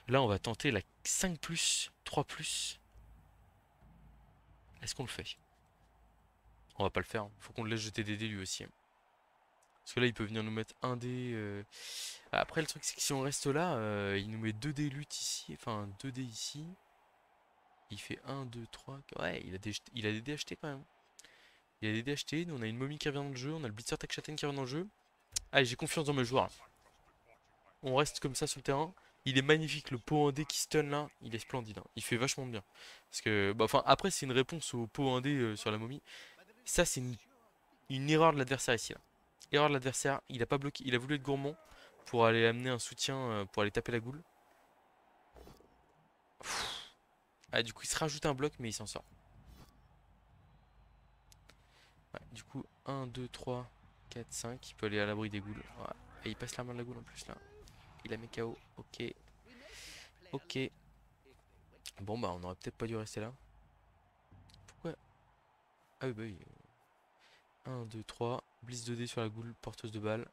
Là, on va tenter la 5 3 Est-ce qu'on le fait? On va pas le faire. Hein. Faut qu'on le laisse jeter des dés lui aussi. Hein. Parce que là, il peut venir nous mettre un dé. Après, le truc, c'est que si on reste là, il nous met 2 dés lutte ici. Enfin, 2 dés ici. Il fait 1, 2, 3. Ouais, il a des dés achetés quand même. Il a des dés achetés. Nous, on a une momie qui revient dans le jeu. On a le Blitzer Tech Châtaigne qui revient dans le jeu. Allez, j'ai confiance dans mes joueurs. On reste comme ça sur le terrain. Il est magnifique. Le pot 1D qui stun là, il est splendide, hein. Il fait vachement bien. Parce que, bah, enfin, après, c'est une réponse au pot 1D sur la momie. Ça, c'est une erreur de l'adversaire ici, là. Erreur de l'adversaire. Il a pas bloqué. Il a voulu être gourmand pour aller amener un soutien, pour aller taper la goule. Ah, du coup, il se rajoute un bloc, mais il s'en sort. Ouais, du coup, 1, 2, 3, 4, 5. Il peut aller à l'abri des goules. Ouais. Et il passe la main de la goule en plus, là. Il a mis KO. Ok. Ok. Bon, bah, on aurait peut-être pas dû rester là. Pourquoi? Ah oui, bah oui. 1, 2, 3. Blitz 2D sur la goule, porteuse de balle.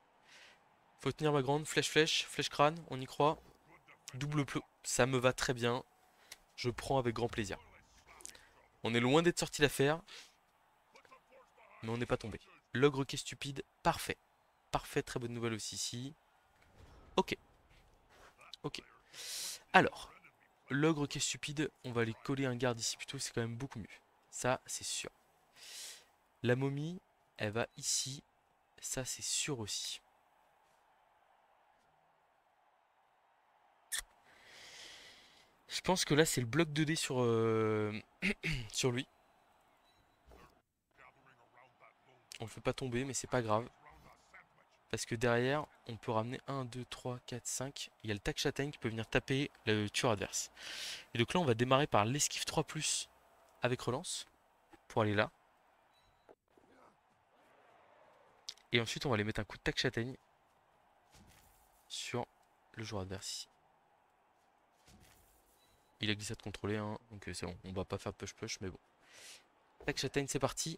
Faut tenir ma grande. Flèche, flèche. Flèche crâne. On y croit. Double plot. Ça me va très bien. Je prends avec grand plaisir. On est loin d'être sorti d'affaire. Mais on n'est pas tombé. L'ogre qui est stupide. Parfait. Parfait. Très bonne nouvelle aussi ici. Ok. Ok. Alors. L'ogre qui est stupide. On va aller coller un garde ici plutôt. C'est quand même beaucoup mieux. Ça, c'est sûr. La momie, elle va ici. Ça, c'est sûr aussi. Je pense que là, c'est le bloc 2D sur lui. On le fait pas tomber, mais c'est pas grave. Parce que derrière, on peut ramener 1, 2, 3, 4, 5. Il y a le tac châtaigne qui peut venir taper le tueur adverse. Et donc là, on va démarrer par l'esquive 3+, avec relance. Pour aller là. Et ensuite, on va aller mettre un coup de tac châtaigne sur le joueur adverse ici. Il a glissade contrôlée, hein, donc c'est bon. On va pas faire push-push, mais bon. Tac châtaigne, c'est parti.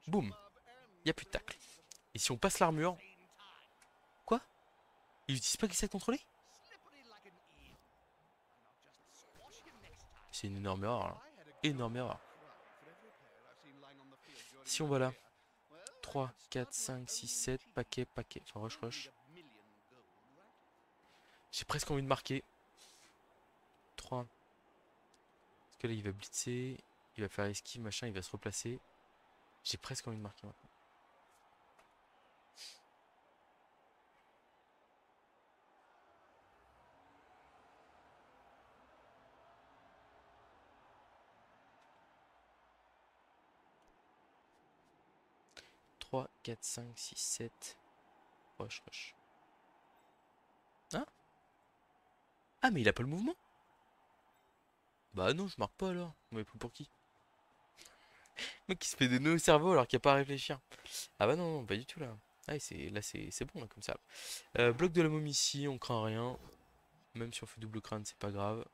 Boum. Il n'y a plus de tacle. Et si on passe l'armure... Quoi? Il utilise pas glissade contrôlée? C'est une énorme erreur, là. Énorme erreur. Si on va là, 3, 4, 5, 6, 7, paquet, paquet. Enfin, rush, rush. J'ai presque envie de marquer. 3. Parce que là, il va blitzer. Il va faire esquive, machin, il va se replacer. J'ai presque envie de marquer maintenant. 3, 4, 5, 6, 7. Rush, rush. Hein? Ah, mais il a pas le mouvement? Bah non, je marque pas alors. Vous m'avez pris pour qui? Le mec qui se fait des nœuds au cerveau alors qu'il n'y a pas à réfléchir. Ah bah non, non, pas du tout là. Ah, là c'est bon là comme ça. Bloc de la momie ici, on craint rien. Même si on fait double crâne, c'est pas grave.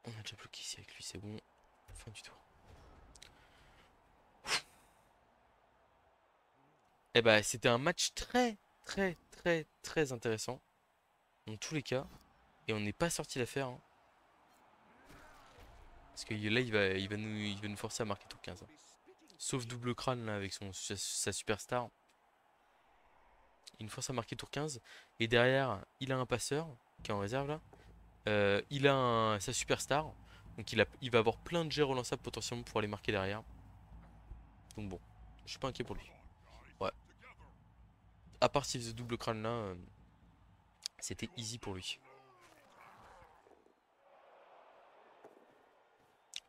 On a déjà bloqué ici avec lui, c'est bon. Fin du tour. Eh bah c'était un match très intéressant. Dans tous les cas. Et on n'est pas sorti d'affaire, hein. Parce que là il va nous forcer à marquer tour 15, hein. Sauf double crâne là avec sa superstar. Il nous force à marquer tour 15. Et derrière, il a un passeur qui est en réserve là. Il a sa superstar. Donc il va avoir plein de jets relançables potentiellement pour aller marquer derrière. Donc bon, je suis pas inquiet pour lui. Ouais. À part s'il faisait double crâne là, c'était easy pour lui.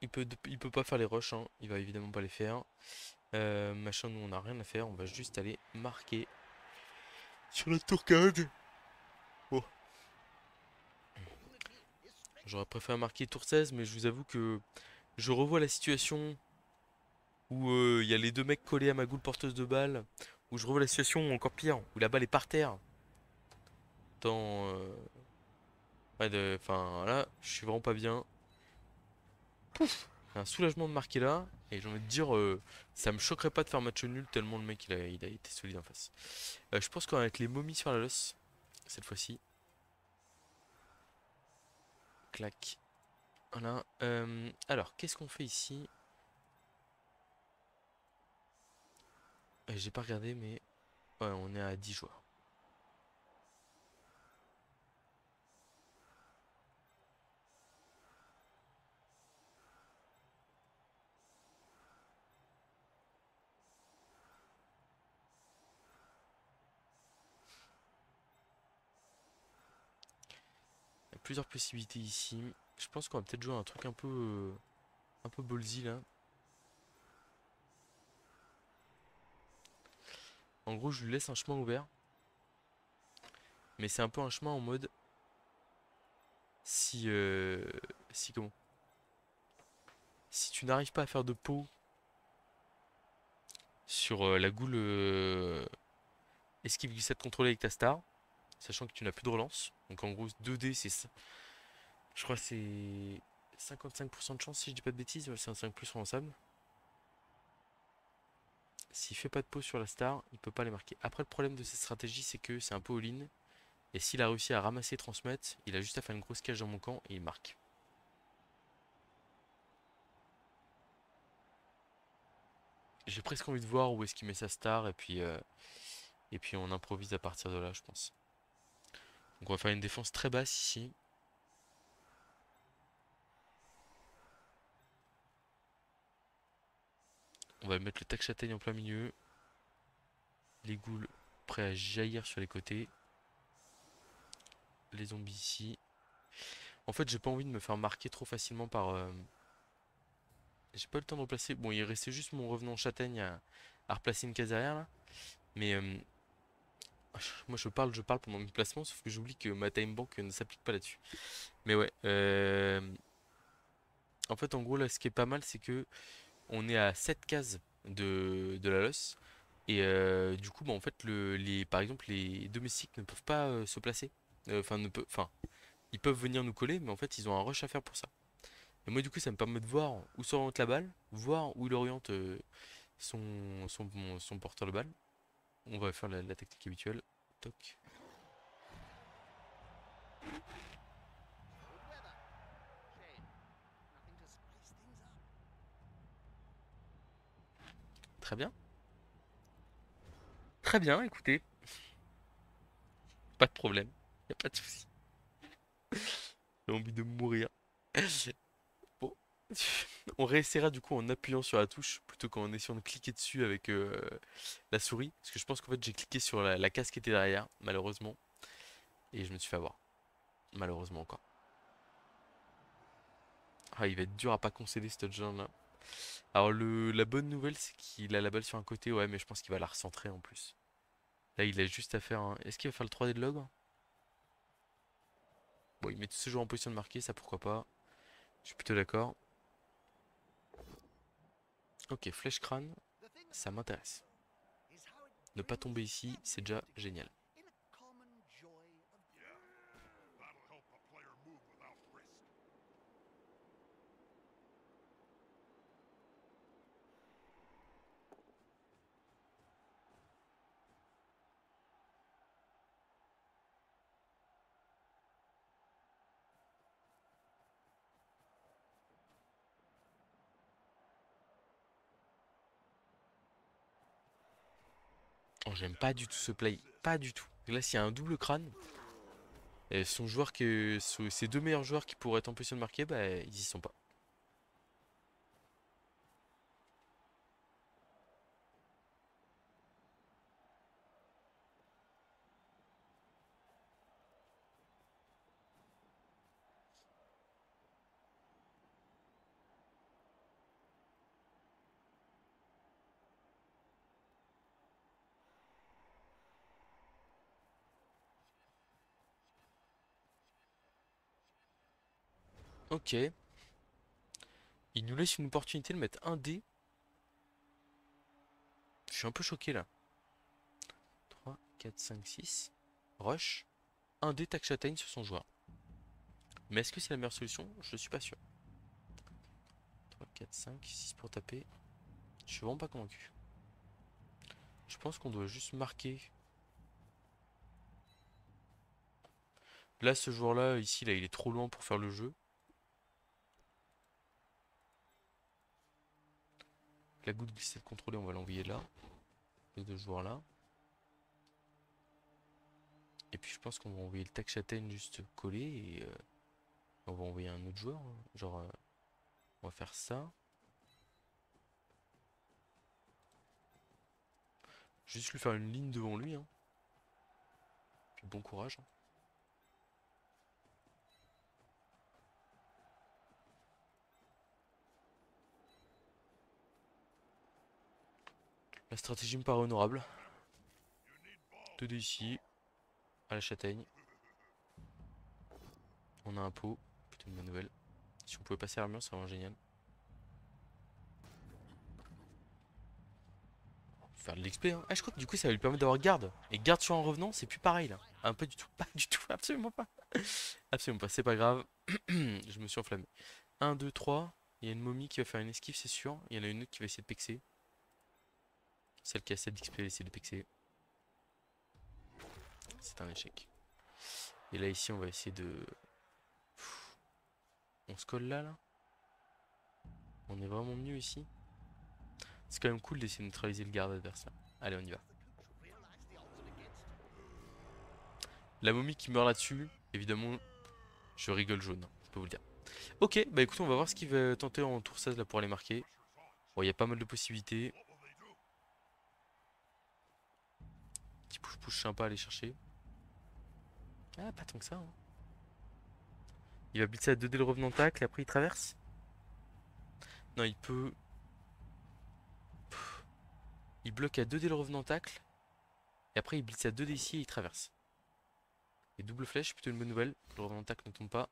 Il peut pas faire les rushs, hein. Il va évidemment pas les faire. Machin, nous on a rien à faire. On va juste aller marquer sur la tour 15. Oh. J'aurais préféré marquer tour 16, mais je vous avoue que je revois la situation où il y a les deux mecs collés à ma goule porteuse de balle, où je revois la situation encore pire, où la balle est par terre. Dans, ouais, enfin là, je suis vraiment pas bien. Pouf, un soulagement de marquer là, et j'ai envie de dire, ça me choquerait pas de faire match nul tellement le mec il a été solide en face. Je pense qu'on va mettre les momies sur la losse cette fois-ci. Clac. Voilà. Alors, qu'est-ce qu'on fait ici? J'ai pas regardé, mais ouais, on est à 10 joueurs. plusieurs possibilités ici. Je pense qu'on va peut-être jouer un truc un peu ballsy là. En gros, je lui laisse un chemin ouvert. Mais c'est un peu un chemin en mode si si comment? Si tu n'arrives pas à faire de pot sur la goule esquive glissade contrôlée avec ta star, sachant que tu n'as plus de relance. Donc en gros 2D c'est ça. Je crois que c'est 55% de chance si je dis pas de bêtises, ouais, c'est un 5 plus relançable. S'il fait pas de pause sur la star, il peut pas les marquer. Après, le problème de cette stratégie, c'est que c'est un peu all-in. Et s'il a réussi à ramasser et transmettre, il a juste à faire une grosse cage dans mon camp et il marque. J'ai presque envie de voir où est-ce qu'il met sa star et puis on improvise à partir de là, je pense. Donc on va faire une défense très basse ici. On va mettre le tac châtaigne en plein milieu. Les ghouls prêts à jaillir sur les côtés. Les zombies ici. En fait, j'ai pas envie de me faire marquer trop facilement par... J'ai pas eu le temps de replacer. Bon, il restait juste mon revenant châtaigne à replacer une case derrière là. Mais moi je parle pendant mes placements, sauf que j'oublie que ma time bank ne s'applique pas là-dessus. Mais ouais, en fait en gros là ce qui est pas mal c'est que on est à 7 cases de la loss. Et du coup bah, en fait par exemple les domestiques ne peuvent pas se placer. Enfin ils peuvent venir nous coller mais en fait ils ont un rush à faire pour ça. Et moi du coup ça me permet de voir où s'oriente la balle, voir où il oriente son porteur de balle. On va faire la tactique habituelle. Toc. Très bien. Très bien, écoutez, pas de problème. Y a pas de souci. J'ai envie de mourir. Bon. On réessayera du coup en appuyant sur la touche plutôt qu'en essayant de cliquer dessus avec la souris. Parce que je pense qu'en fait j'ai cliqué sur la case qui était derrière, malheureusement. Et je me suis fait avoir. Malheureusement encore. Ah, il va être dur à pas concéder ce touchdown là. Alors la bonne nouvelle c'est qu'il a la balle sur un côté, ouais, mais je pense qu'il va la recentrer en plus. Là il a juste à faire un... Est-ce qu'il va faire le 3D de log? Bon, il met tous ses joueurs en position de marquer, ça pourquoi pas. Je suis plutôt d'accord. Ok, flèche crâne, ça m'intéresse. Ne pas tomber ici, c'est déjà génial. Oh, j'aime pas du tout ce play, pas du tout. Là, s'il y a un double crâne, et ses deux meilleurs joueurs qui pourraient être en position de marquer, bah, ils y sont pas. Ok, il nous laisse une opportunité de mettre un dé. Je suis un peu choqué là. 3, 4, 5, 6. Rush. Un dé tac châtaigne sur son joueur. Mais est-ce que c'est la meilleure solution? Je suis pas sûr. 3, 4, 5, 6 pour taper. Je suis vraiment pas convaincu. Je pense qu'on doit juste marquer. Là, ce joueur-là, ici, là, il est trop loin pour faire le jeu. La goutte glissade contrôlée, on va l'envoyer là. Les deux joueurs là. Et puis je pense qu'on va envoyer le tac châtaigne juste collé et on va envoyer un autre joueur, hein. Genre, on va faire ça. Juste lui faire une ligne devant lui, hein. Puis bon courage, hein. La stratégie me paraît honorable. 2 dés ici, à la châtaigne. On a un pot, plutôt une bonne nouvelle. Si on pouvait passer à l'armure, c'est vraiment génial. Faire de l'XP, hein. Ah, je crois que du coup ça va lui permettre d'avoir garde. Et garde sur un revenant, c'est plus pareil là. Ah, pas du tout, pas du tout, absolument pas. Absolument pas, c'est pas grave. Je me suis enflammé. 1, 2, 3. Il y a une momie qui va faire une esquive, c'est sûr. Il y en a une autre qui va essayer de pexer. Celle qui a 7 d'XP va essayer de pexer. C'est un échec. Et là, ici, on va essayer de. On se colle là, là. On est vraiment mieux ici. C'est quand même cool d'essayer de neutraliser le garde adverse là. Allez, on y va. La momie qui meurt là-dessus, évidemment, je rigole jaune, hein, je peux vous le dire. Ok, bah écoutez, on va voir ce qu'il va tenter en tour 16 là pour aller marquer. Bon, il y a pas mal de possibilités. Petit push-push sympa à aller chercher. Ah, pas tant que ça, hein. Il va blitzer à 2 dés le revenant tacle et après il traverse. Non, il peut. Il bloque à 2 dés le revenant tacle. Et après il blitz à 2 dés ici et il traverse. Et double flèche, plutôt une bonne nouvelle. Le revenant tacle ne tombe pas.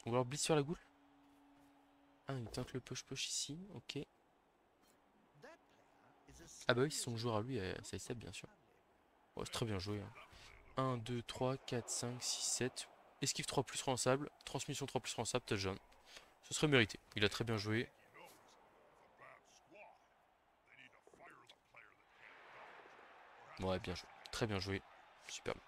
Ou alors blitz sur la goule. Ah, il tente le push-push ici, ok. Ah bah oui, c'est son joueur à lui, ça step bien sûr. Oh, c'est très bien joué, hein. 1, 2, 3, 4, 5, 6, 7. Esquive 3 plus relançable. Transmission 3 plus relançable, touchdown. Ce serait mérité. Il a très bien joué. Ouais, bien joué. Très bien joué. Superbe.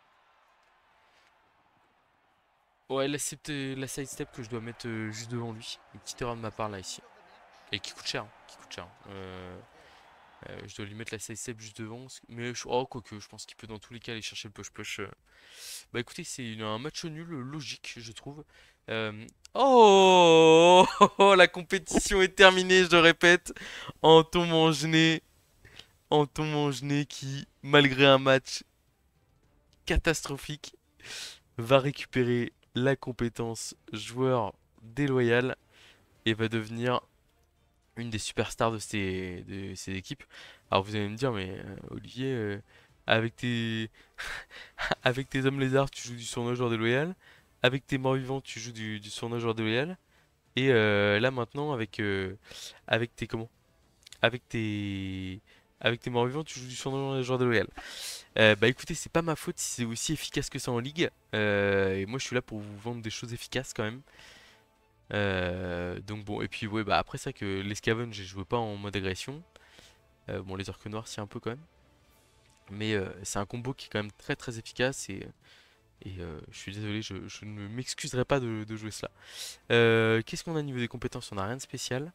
Ouais, là c'est la sidestep que je dois mettre juste devant lui. Une petite erreur de ma part là ici. Et qui coûte cher, hein, qui coûte cher, hein. Je dois lui mettre la sidestep juste devant. Mais oh, quoique, je pense qu'il peut dans tous les cas aller chercher le push-push. Bah écoutez, c'est un match nul logique, je trouve. Oh, la compétition est terminée, je le répète. Anton Mangenet. Anton Mangenet qui, malgré un match catastrophique, va récupérer la compétence joueur déloyal et va devenir une des superstars de ces équipes. Alors vous allez me dire, mais Olivier, avec tes avec tes hommes lézards, tu joues du sournois joueur déloyal. Avec tes morts vivants, tu joues du sournois joueur déloyal. Et là maintenant, avec tes comment? Avec tes avec tes morts vivants, tu joues du sournois joueur déloyal. Bah écoutez, c'est pas ma faute si c'est aussi efficace que ça en ligue. Et moi, je suis là pour vous vendre des choses efficaces quand même. Donc bon, et puis ouais, bah après ça que les Scaven, j'ai joué pas en mode agression. Bon, les orques noirs, c'est un peu quand même. Mais c'est un combo qui est quand même très très efficace et je suis désolé, je ne m'excuserai pas de jouer cela. Qu'est-ce qu'on a au niveau des compétences? On a rien de spécial.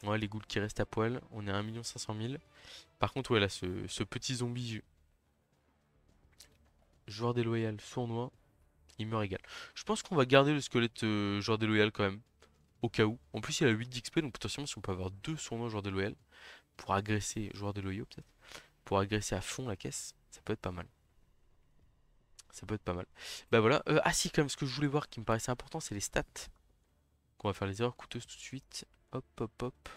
Ouais, les ghouls qui restent à poil, on est à 1 500 000. Par contre, ouais, là, ce petit zombie joueur déloyal sournois, il me régale. Je pense qu'on va garder le squelette joueur déloyal quand même, au cas où. En plus, il a 8 d'XP, donc potentiellement, si on peut avoir deux sournois joueurs déloyal pour agresser, joueurs déloyaux peut-être, pour agresser à fond la caisse, ça peut être pas mal. Ça peut être pas mal. Bah voilà. Ah si, quand même, ce que je voulais voir qui me paraissait important, c'est les stats. On va faire les erreurs coûteuses tout de suite. Hop, hop, hop.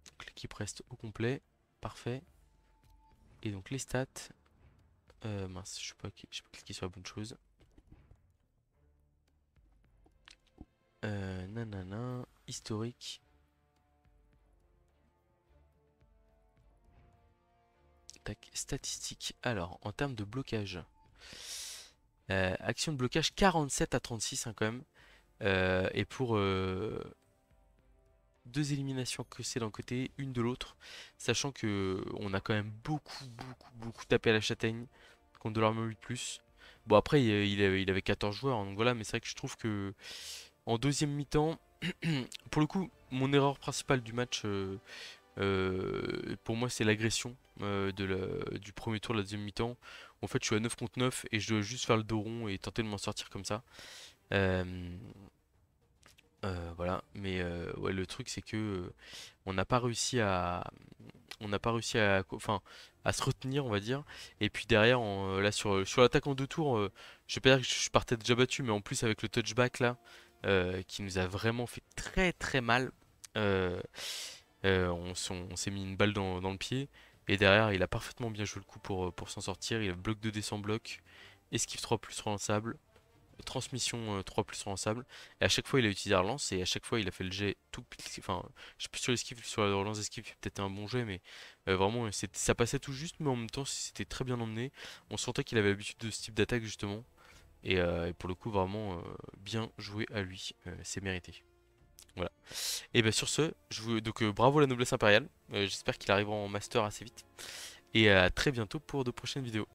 Donc l'équipe reste au complet. Parfait. Et donc les stats. Mince, je peux pas cliquer sur la bonne chose. Nanana. Historique. Tac, statistiques. Alors, en termes de blocage. Action de blocage 47 à 36 hein, quand même. Et pour deux éliminations que c'est d'un côté, une de l'autre. Sachant que on a quand même beaucoup tapé à la châtaigne contre de l'armure 8+. Bon après il avait 14 joueurs, hein, donc voilà, mais c'est vrai que je trouve que en deuxième mi-temps, pour le coup, mon erreur principale du match, pour moi c'est l'agression du premier tour de la deuxième mi-temps. En fait je suis à 9 contre 9 et je dois juste faire le dos rond et tenter de m'en sortir comme ça. Euh, voilà, mais ouais, le truc c'est que on n'a pas réussi à, enfin, à se retenir, on va dire. Et puis derrière, là sur l'attaque en deux tours, je vais pas dire que je partais déjà battu, mais en plus avec le touchback là, qui nous a vraiment fait très très mal. euh, on s'est mis une balle dans le pied. Et derrière, il a parfaitement bien joué le coup pour s'en sortir. Il a bloc 2D sans bloc, esquive 3 plus relançable, transmission 3 plus relançable. Et à chaque fois, il a utilisé la relance et à chaque fois, il a fait le jet tout pile. Enfin, je sais plus sur l'esquive, sur la relance d'esquive, peut-être un bon jet, mais vraiment, ça passait tout juste, mais en même temps, c'était très bien emmené. On sentait qu'il avait l'habitude de ce type d'attaque, justement. Et pour le coup, vraiment bien joué à lui. C'est mérité. Voilà. Et bien sur ce, donc bravo la noblesse impériale. J'espère qu'il arrivera en master assez vite. Et à très bientôt pour de prochaines vidéos.